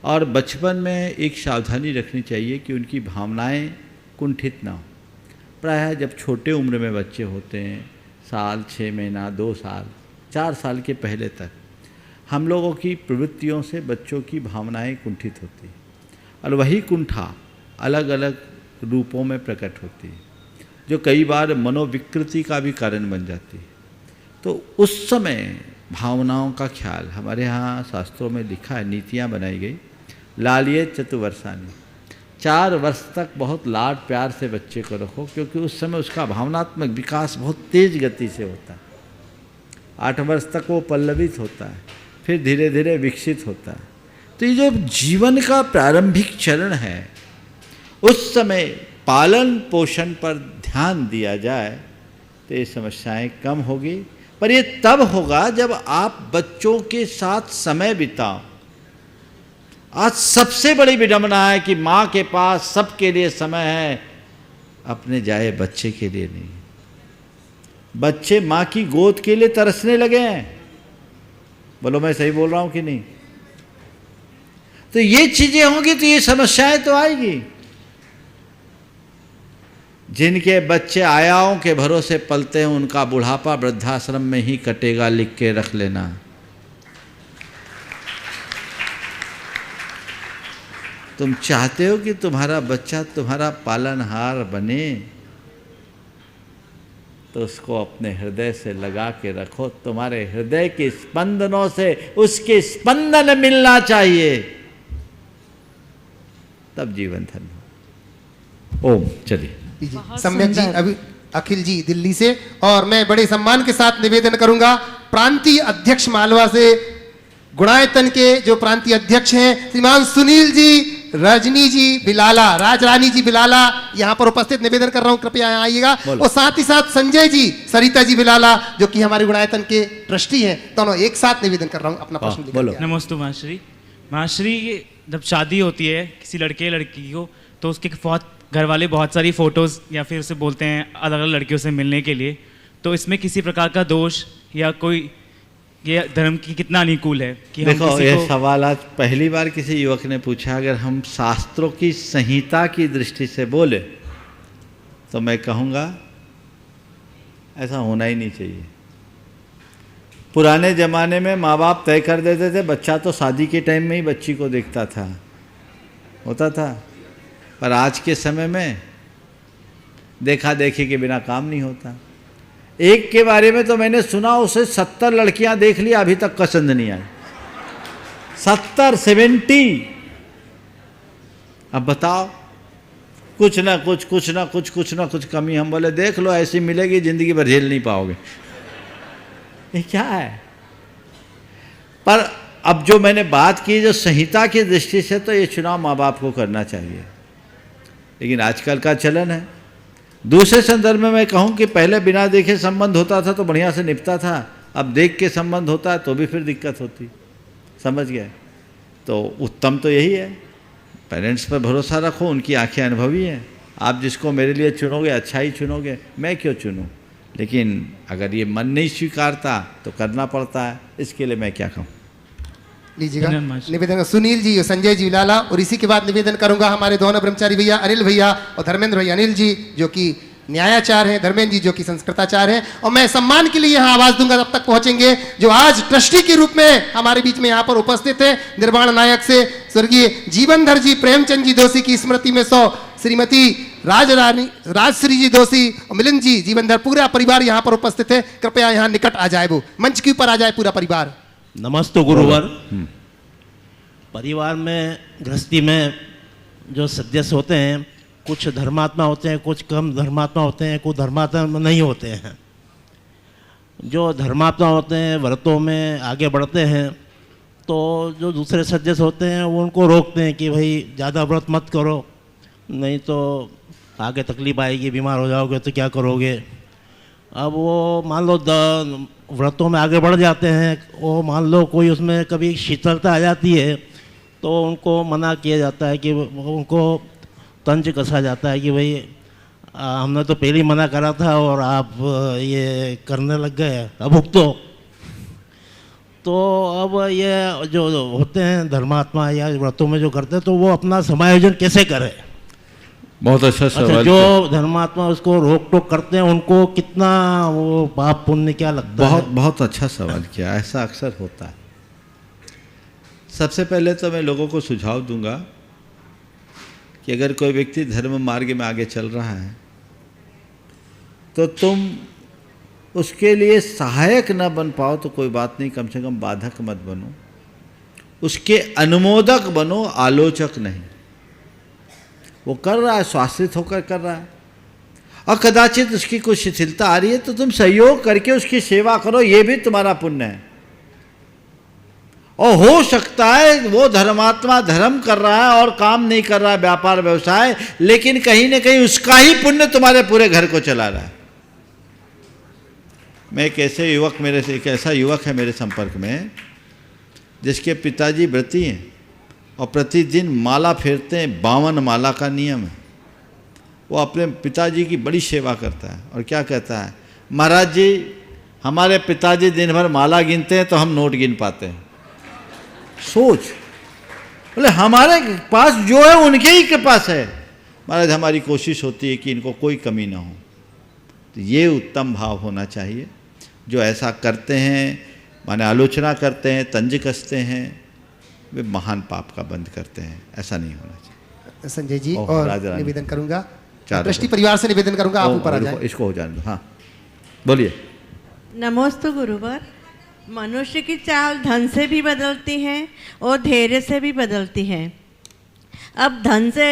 और बचपन में एक सावधानी रखनी चाहिए कि उनकी भावनाएं कुंठित ना हो। प्रायः जब छोटे उम्र में बच्चे होते हैं, साल, 6 महीना, 2 साल, 4 साल के पहले तक, हम लोगों की प्रवृत्तियों से बच्चों की भावनाएं कुंठित होती हैं और वही कुंठा अलग अलग रूपों में प्रकट होती है, जो कई बार मनोविकृति का भी कारण बन जाती है। तो उस समय भावनाओं का ख्याल, हमारे यहाँ शास्त्रों में लिखा है, नीतियाँ बनाई गई, लालिये चतुवर्षानी, 4 वर्ष तक बहुत लाड प्यार से बच्चे को रखो, क्योंकि उस समय उसका भावनात्मक विकास बहुत तेज गति से होता है। 8 वर्ष तक वो पल्लवित होता है, फिर धीरे धीरे विकसित होता है। तो ये जो जीवन का प्रारंभिक चरण है, उस समय पालन पोषण पर ध्यान दिया जाए तो ये समस्याएं कम होगी। पर ये तब होगा जब आप बच्चों के साथ समय बिताओ। आज सबसे बड़ी विडंबना है कि माँ के पास सबके लिए समय है, अपने जाए बच्चे के लिए नहीं। बच्चे माँ की गोद के लिए तरसने लगे हैं। बोलो, मैं सही बोल रहा हूँ कि नहीं? तो ये चीजें होंगी तो ये समस्याएं तो आएगी। जिनके बच्चे आयाओं के भरोसे पलते हैं, उनका बुढ़ापा वृद्धाश्रम में ही कटेगा, लिख के रख लेना। तुम चाहते हो कि तुम्हारा बच्चा तुम्हारा पालनहार बने, तो उसको अपने हृदय से लगा के रखो। तुम्हारे हृदय के स्पंदनों से उसके स्पंदन मिलना चाहिए, तब जीवन धन्य हो। ओम। चलिए सम्यक जी, अभी अखिल जी दिल्ली से, और मैं बड़े सम्मान के साथ निवेदन करूंगा प्रांतीय अध्यक्ष मालवा से, गुणायतन के जो प्रांतीय अध्यक्ष हैं श्रीमान सुनील जी, रजनी जी बिलाला, राजरानी जी बिलाला यहाँ पर उपस्थित, निवेदन कर रहा हूँ कृपया यहाँ आइएगा। और साथ ही साथ संजय जी, सरिता जी बिलाला जो कि हमारे गुणायतन के ट्रस्टी हैं, दोनों एक साथ निवेदन कर रहा हूँ अपना प्रश्न बोलो। नमस्ते माश्री। माश्री, जब शादी होती है किसी लड़के लड़की को, तो उसके बहुत घर वाले बहुत सारी फ़ोटोज़ या फिर उसे बोलते हैं अलग अलग लड़कियों से मिलने के लिए, तो इसमें किसी प्रकार का दोष या कोई ये धर्म की कितना अनुकूल है कि हम देखो, ये सवाल आज पहली बार किसी युवक ने पूछा। अगर हम शास्त्रों की संहिता की दृष्टि से बोले तो मैं कहूँगा ऐसा होना ही नहीं चाहिए। पुराने ज़माने में माँ बाप तय कर देते थे, बच्चा तो शादी के टाइम में ही बच्ची को देखता था, होता था। पर आज के समय में देखा देखी के बिना काम नहीं होता। एक के बारे में तो मैंने सुना, उसे 70 लड़कियां देख लिया, अभी तक पसंद नहीं आई। 70 अब बताओ, कुछ ना कुछ कमी। हम बोले देख लो, ऐसी मिलेगी जिंदगी भर झेल नहीं पाओगे। ये क्या है? पर अब जो मैंने बात की जो संहिता की दृष्टि से, तो ये चुनाव माँ बाप को करना चाहिए, लेकिन आजकल का चलन है। दूसरे संदर्भ में मैं कहूँ कि पहले बिना देखे संबंध होता था तो बढ़िया से निपटा था, अब देख के संबंध होता है तो भी फिर दिक्कत होती। समझ गए? तो उत्तम तो यही है, पेरेंट्स पर भरोसा रखो, उनकी आंखें अनुभवी हैं। आप जिसको मेरे लिए चुनोगे अच्छा ही चुनोगे, मैं क्यों चुनूँ? लेकिन अगर ये मन नहीं स्वीकारता तो करना पड़ता है, इसके लिए मैं क्या कहूँ। लीजिएगा धन्यवाद महाराज। निवेदन सुनील जी और संजय जी लाला, और इसी के बाद निवेदन करूंगा हमारे दोनों ब्रह्मचारी भैया अनिल भैया और धर्मेंद्र भैया, अनिल जी जो कि न्यायाचार्य हैं, धर्मेंद्र जी जो कि संस्कृताचार्य हैं, और मैं सम्मान के लिए यहाँ आवाज दूंगा तब तक पहुंचेंगे जो आज ट्रस्टी के रूप में हमारे बीच में यहाँ पर उपस्थित है। निर्माण नायक से स्वर्गीय जीवनधर जी प्रेमचंद जी दोषी की स्मृति में 100 श्रीमती राजश्री जी दोषी और मिलन जी जीवनधर पूरा परिवार यहाँ पर उपस्थित है। कृपया यहाँ निकट आ जाए, वो मंच के ऊपर आ जाए पूरा परिवार। नमस्ते गुरुवर। परिवार में गृहस्थी में जो सदस्य होते हैं, कुछ धर्मात्मा होते हैं, कुछ कम धर्मात्मा होते हैं, कुछ धर्मात्मा नहीं होते हैं। जो धर्मात्मा होते हैं व्रतों में आगे बढ़ते हैं, तो जो दूसरे सदस्य होते हैं वो उनको रोकते हैं कि भाई ज़्यादा व्रत मत करो, नहीं तो आगे तकलीफ आएगी, बीमार हो जाओगे तो क्या करोगे। अब वो मान लो व्रतों में आगे बढ़ जाते हैं, वो मान लो कोई उसमें कभी शीतलता आ जाती है तो उनको मना किया जाता है कि उनको तंज कसा जाता है कि भाई हमने तो पहले ही मना करा था और आप ये करने लग गए, अब भुगतो। तो अब ये जो होते हैं धर्मात्मा या व्रतों में जो करते हैं, तो वो अपना समायोजन कैसे करें? बहुत अच्छा सवाल। जो धर्मात्मा उसको रोक टोक करते हैं उनको कितना वो पाप पुण्य क्या लगता है? बहुत अच्छा सवाल किया। ऐसा अक्सर होता है। सबसे पहले तो मैं लोगों को सुझाव दूंगा कि अगर कोई व्यक्ति धर्म मार्ग में आगे चल रहा है तो तुम उसके लिए सहायक न बन पाओ तो कोई बात नहीं, कम से कम बाधक मत बनो, उसके अनुमोदक बनो, आलोचक नहीं। वो कर रहा है, स्वाश्रित होकर कर रहा है, और कदाचित उसकी कोई शिथिलता आ रही है तो तुम सहयोग करके उसकी सेवा करो, ये भी तुम्हारा पुण्य है। और हो सकता है वो धर्मात्मा धर्म कर रहा है और काम नहीं कर रहा है, व्यापार व्यवसाय, लेकिन कहीं ना कहीं उसका ही पुण्य तुम्हारे पूरे घर को चला रहा है। मैं एक ऐसे युवक एक ऐसा युवक है मेरे संपर्क में जिसके पिताजी व्रती हैं और प्रतिदिन माला फेरते हैं, 52 माला का नियम है। वो अपने पिताजी की बड़ी सेवा करता है और क्या कहता है, महाराज जी हमारे पिताजी दिन भर माला गिनते हैं तो हम नोट गिन पाते हैं। सोच, बोले हमारे पास जो है उनके ही के पास है, महाराज हमारी कोशिश होती है कि इनको कोई कमी ना हो। तो ये उत्तम भाव होना चाहिए। जो ऐसा करते हैं, माने आलोचना करते हैं, तंज कसते हैं, वे महान पाप का बंद करते हैं। ऐसा नहीं होना चाहिए। संजय जी और निवेदन करूंगा, ट्रस्टी परिवार से निवेदन करूंगा, आप ऊपर आ जाएं। इसको हो जाने दो। हाँ बोलिए। नमोस्तु गुरुवर। मनुष्य की चाल धन से भी बदलती है और धैर्य से भी बदलती है। अब धन से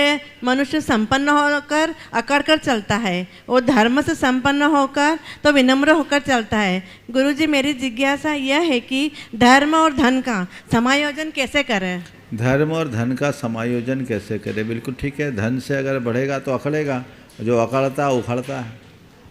मनुष्य संपन्न होकर अकड़ कर चलता है और धर्म से संपन्न होकर तो विनम्र होकर चलता है। गुरुजी मेरी जिज्ञासा यह है कि धर्म और धन का समायोजन कैसे करें? धर्म और धन का समायोजन कैसे करें? बिल्कुल ठीक है। धन से अगर बढ़ेगा तो अकड़ेगा, जो अकड़ता है उखड़ता है,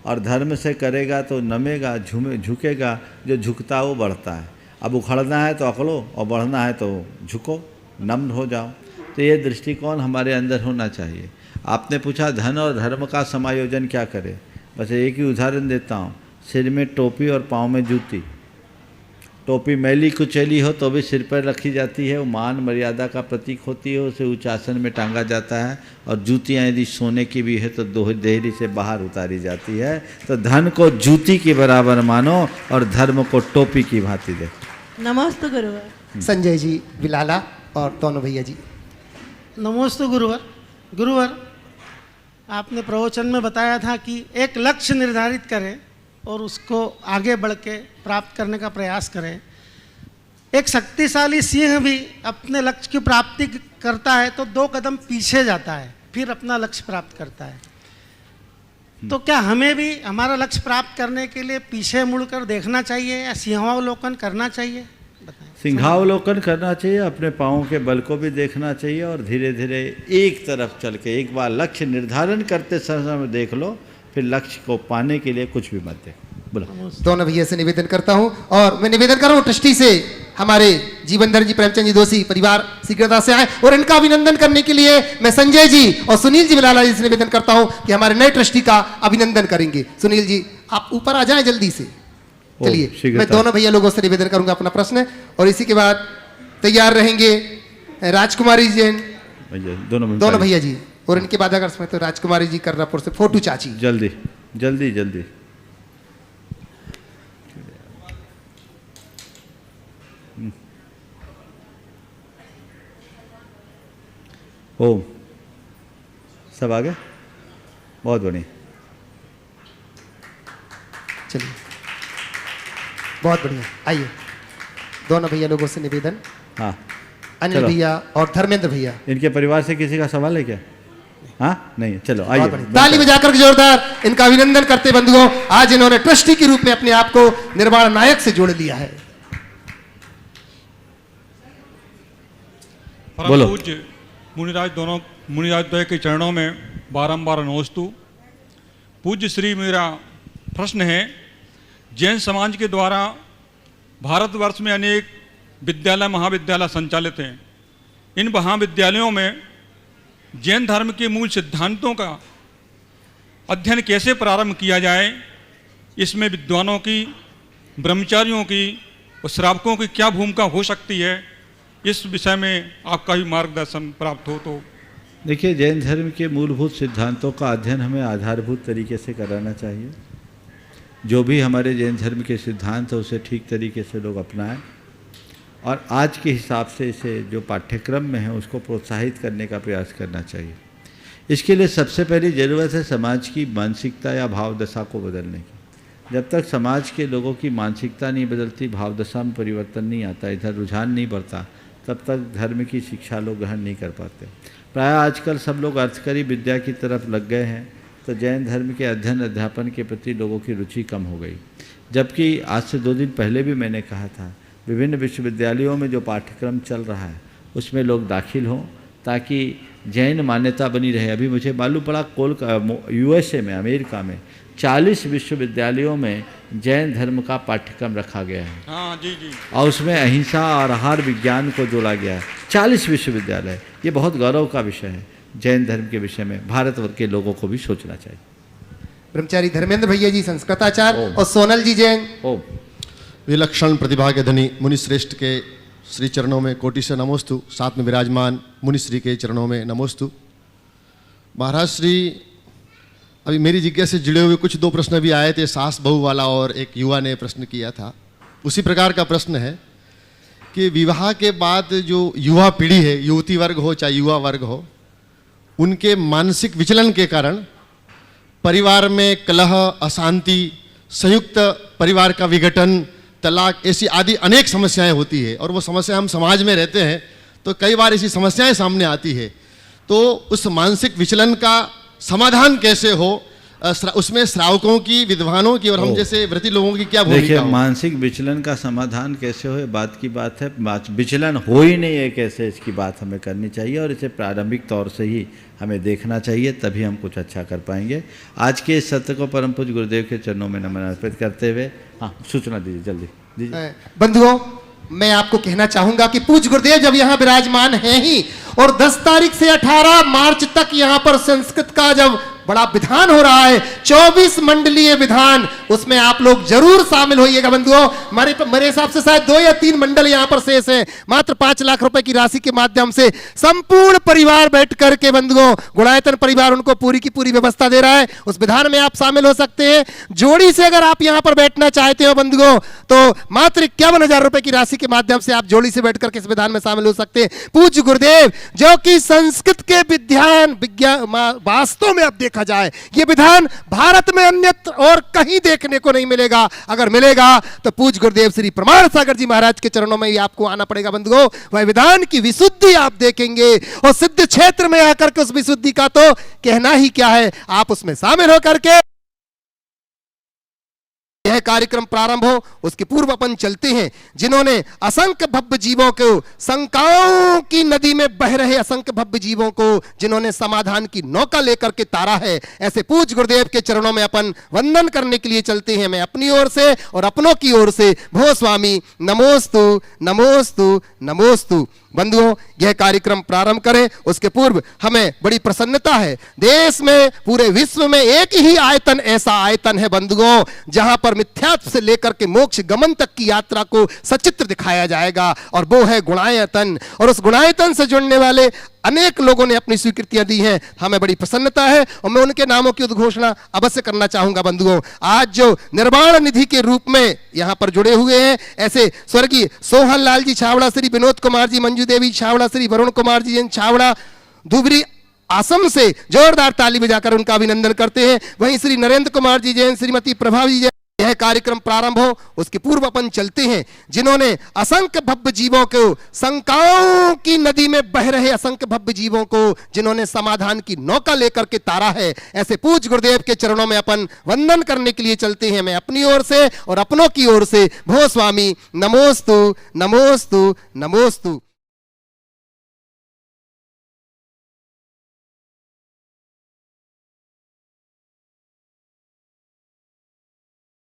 और धर्म से करेगा तो नमेगा, झुकेगा, जो झुकता है वो बढ़ता है। अब उखड़ना है तो अकड़ो और बढ़ना है तो झुको, नम्र हो जाओ। तो ये दृष्टिकोण हमारे अंदर होना चाहिए। आपने पूछा धन और धर्म का समायोजन क्या करें, बस एक ही उदाहरण देता हूँ। सिर में टोपी और पाँव में जूती। टोपी मैली कुचैली हो तो भी सिर पर रखी जाती है, वो मान मर्यादा का प्रतीक होती है, उसे उच्चासन में टांगा जाता है। और जूतियाँ यदि सोने की भी है तो देहरी से बाहर उतारी जाती है। तो धन को जूती के बराबर मानो और धर्म को टोपी की भांति देखो। नमस्ते गुरुवर। संजय जी, बिलाला और दोनों भैया जी। नमस्ते गुरुवर। गुरुवर, आपने प्रवचन में बताया था कि एक लक्ष्य निर्धारित करें और उसको आगे बढ़ के प्राप्त करने का प्रयास करें। एक शक्तिशाली सिंह भी अपने लक्ष्य की प्राप्ति करता है तो 2 कदम पीछे जाता है, फिर अपना लक्ष्य प्राप्त करता है। तो क्या हमें भी हमारा लक्ष्य प्राप्त करने के लिए पीछे मुड़कर देखना चाहिए या सिंहावलोकन करना चाहिए? सिंहावलोकन करना चाहिए, अपने पाँव के बल को भी देखना चाहिए और धीरे धीरे एक तरफ चल के एक बार लक्ष्य निर्धारण करते समय देख लो, फिर लक्ष्य को पाने के लिए कुछ भी मत देखो। बोलो। दोनों भैया से निवेदन करता हूं और मैं निवेदन कर रहा हूं ट्रस्टी से, हमारे जीवनधर जी प्रेमचंद जी दोषी परिवार शीघ्रता से आए, और इनका अभिनंदन करने के लिए मैं संजय जी और सुनील जी बिलाला जी से निवेदन करता हूं कि हमारे नए ट्रस्टी का अभिनंदन करेंगे। सुनील जी आप ऊपर आ जाएं जल्दी से। चलिए मैं दोनों भैया लोगों से निवेदन करूंगा अपना प्रश्न, और इसी के बाद तैयार रहेंगे राजकुमारी जैन, भैया दोनों भैया जी, और इनके बाद अगर समय तो राजकुमारी जी कर्रापुर से, फोटू चाची। जल्दी जल्दी जल्दी। ओम, सब आ गए, बहुत बढ़िया, चलिए बहुत बढ़िया। आइए दोनों भैया लोगों से निवेदन, हाँ अनिल भैया और धर्मेंद्र भैया। इनके परिवार से किसी का सवाल है क्या? हाँ नहीं, चलो आइए, ताली बजाकर जोरदार इनका अभिनंदन करते बंधुओं। आज इन्होंने ट्रस्टी के रूप में अपने आप को निर्माण नायक से जोड़ लिया है। बोलो। पूज्य मुनिराज द्वय के चरणों में बारंबार नमोस्तु। पूज्य श्री, मेरा प्रश्न है, जैन समाज के द्वारा भारतवर्ष में अनेक विद्यालय महाविद्यालय संचालित हैं। इन महाविद्यालयों में जैन धर्म के मूल सिद्धांतों का अध्ययन कैसे प्रारंभ किया जाए, इसमें विद्वानों की, ब्रह्मचारियों की और श्रावकों की क्या भूमिका हो सकती है, इस विषय में आपका भी मार्गदर्शन प्राप्त हो तो। देखिए, जैन धर्म के मूलभूत सिद्धांतों का अध्ययन हमें आधारभूत तरीके से कराना चाहिए। जो भी हमारे जैन धर्म के सिद्धांत है उसे ठीक तरीके से लोग अपनाएं और आज के हिसाब से इसे जो पाठ्यक्रम में है उसको प्रोत्साहित करने का प्रयास करना चाहिए। इसके लिए सबसे पहली ज़रूरत है समाज की मानसिकता या भाव दशा को बदलने की। जब तक समाज के लोगों की मानसिकता नहीं बदलती, भाव दशा में परिवर्तन नहीं आता, इधर रुझान नहीं बढ़ता, तब तक धर्म की शिक्षा लोग ग्रहण नहीं कर पाते। प्रायः आजकल सब लोग अर्थकरी विद्या की तरफ लग गए हैं, तो जैन धर्म के अध्ययन अध्यापन के प्रति लोगों की रुचि कम हो गई। जबकि आज से 2 दिन पहले भी मैंने कहा था, विभिन्न विश्वविद्यालयों में जो पाठ्यक्रम चल रहा है उसमें लोग दाखिल हों ताकि जैन मान्यता बनी रहे। अभी मुझे मालूम पड़ा USA में, अमेरिका में 40 विश्वविद्यालयों में जैन धर्म का पाठ्यक्रम रखा गया है। हाँ जी जी। और उसमें अहिंसा और आहार विज्ञान को जोड़ा गया है। 40 विश्वविद्यालय, ये बहुत गौरव का विषय है। जैन धर्म के विषय में भारतवर्ष के लोगों को भी सोचना चाहिए। ब्रह्मचारी धर्मेंद्र भैया जी संस्कृताचार्य और सोनल जी जैन। ओम। विलक्षण प्रतिभा के धनी मुनिश्रेष्ठ के श्री चरणों में कोटि से नमोस्तु। साथ में विराजमान मुनिश्री के चरणों में नमोस्तु। महाराज श्री, अभी मेरी जिज्ञासा से जुड़े हुए कुछ 2 प्रश्न भी आए थे, सास बहू वाला, और एक युवा ने प्रश्न किया था। उसी प्रकार का प्रश्न है कि विवाह के बाद जो युवा पीढ़ी है, युवती वर्ग हो चाहे युवा वर्ग हो, उनके मानसिक विचलन के कारण परिवार में कलह, अशांति, संयुक्त परिवार का विघटन, तलाक, ऐसी आदि अनेक समस्याएं होती है। और वो समस्या हम समाज में रहते हैं तो कई बार ऐसी समस्याएं सामने आती है। तो उस मानसिक विचलन का समाधान कैसे हो, उसमें श्रावकों की, विद्वानों की और हम जैसे व्रती लोगों की क्या भूमिका देखिए, हो? मानसिक विचलन का समाधान कैसे हो, बात की बात है। विचलन हो ही नहीं है कैसे, इसकी बात हमें करनी चाहिए और इसे प्रारंभिक तौर से ही हमें देखना चाहिए, तभी हम कुछ अच्छा कर पाएंगे। आज के इस सत्र को परम पूज्य गुरुदेव के चरणों में नमन अर्पित करते हुए, हाँ सूचना दीजिए, जल्दी दीजिए। बंधुओं, मैं आपको कहना चाहूंगा कि पूज्य गुरुदेव जब यहाँ विराजमान हैं ही, और 10 तारीख से 18 मार्च तक यहाँ पर संस्कृत का जब बड़ा विधान हो रहा है, 24 मंडलीय विधान, उसमें आप लोग जरूर शामिल होइएगा बंधुओं। मेरे हिसाब से शायद 2 या 3 मंडल यहाँ पर शेष है। मात्र 5 लाख रुपए की राशि के माध्यम से संपूर्ण परिवार बैठ करके बंधुओं, गुणायतन परिवार उनको पूरी की पूरी व्यवस्था दे रहा है। उस विधान में आप शामिल हो सकते हैं। जोड़ी से अगर आप यहाँ पर बैठना चाहते हो बंधुओं, तो मात्र 51,000 रुपए की राशि के माध्यम से आप जोड़ी से बैठ करके इस विधान में शामिल हो सकते हैं। पूज्य गुरुदेव जो कि संस्कृत के विज्ञान वास्तव में अब देखा जाए, ये विधान भारत में अन्यत्र और कहीं देखने को नहीं मिलेगा। अगर मिलेगा तो पूज्य गुरुदेव श्री प्रमाण सागर जी महाराज के चरणों में ही आपको आना पड़ेगा बंधुओं। वह विधान की विशुद्धि आप देखेंगे और सिद्ध क्षेत्र में आकर के उस विशुद्धि का तो कहना ही क्या है। आप उसमें शामिल होकर के यह कार्यक्रम प्रारंभ हो, उसके पूर्व अपन चलते हैं। जिन्होंने असंख्य भव्य जीवों को, शंकाओं की नदी में बह रहे असंख्य भव्य जीवों को जिन्होंने समाधान की नौका लेकर के तारा है, ऐसे पूज्य गुरुदेव के चरणों में अपन वंदन करने के लिए चलते हैं। मैं अपनी ओर से और अपनों की ओर से भो स्वामी नमोस्तु नमोस्तु नमोस्तु। बंधुओं, यह कार्यक्रम प्रारंभ करें उसके पूर्व हमें बड़ी प्रसन्नता है। देश में, पूरे विश्व में एक ही आयतन, ऐसा आयतन है बंधुओं, जहां पर मिथ्यात्व से लेकर के मोक्ष गमन तक की यात्रा को सचित्र दिखाया जाएगा, और वो है गुणायतन। और उस गुणायतन से जुड़ने वाले अनेक लोगों ने अपनी स्वीकृतियां दी हैं, हमें बड़ी प्रसन्नता है, और मैं उनके नामों की उद्घोषणा अवश्य करना चाहूंगा। बंधुओं, आज जो निर्वाण निधि के रूप में यहां पर जुड़े हुए हैं, ऐसे स्वर्गीय सोहन लाल जी छावड़ा, श्री विनोद कुमार जी, मंजू देवी छावड़ा, श्री वरुण कुमार जी जैन छावड़ा, धुबरी असम से जोरदार ताली बजाकर उनका अभिनंदन करते हैं। वहीं श्री नरेंद्र कुमार जी जैन, श्रीमती प्रभा जी जैन, यह कार्यक्रम प्रारंभ हो उसके पूर्व अपन चलते हैं, जिन्होंने असंख्य भव्य जीवों को, शंकाओं की नदी में बह रहे असंख्य भव्य जीवों को जिन्होंने समाधान की नौका लेकर के तारा है, ऐसे पूज्य गुरुदेव के चरणों में अपन वंदन करने के लिए चलते हैं। मैं अपनी ओर से और अपनों की ओर से भो स्वामी नमोस्तु नमोस्तु नमोस्तु।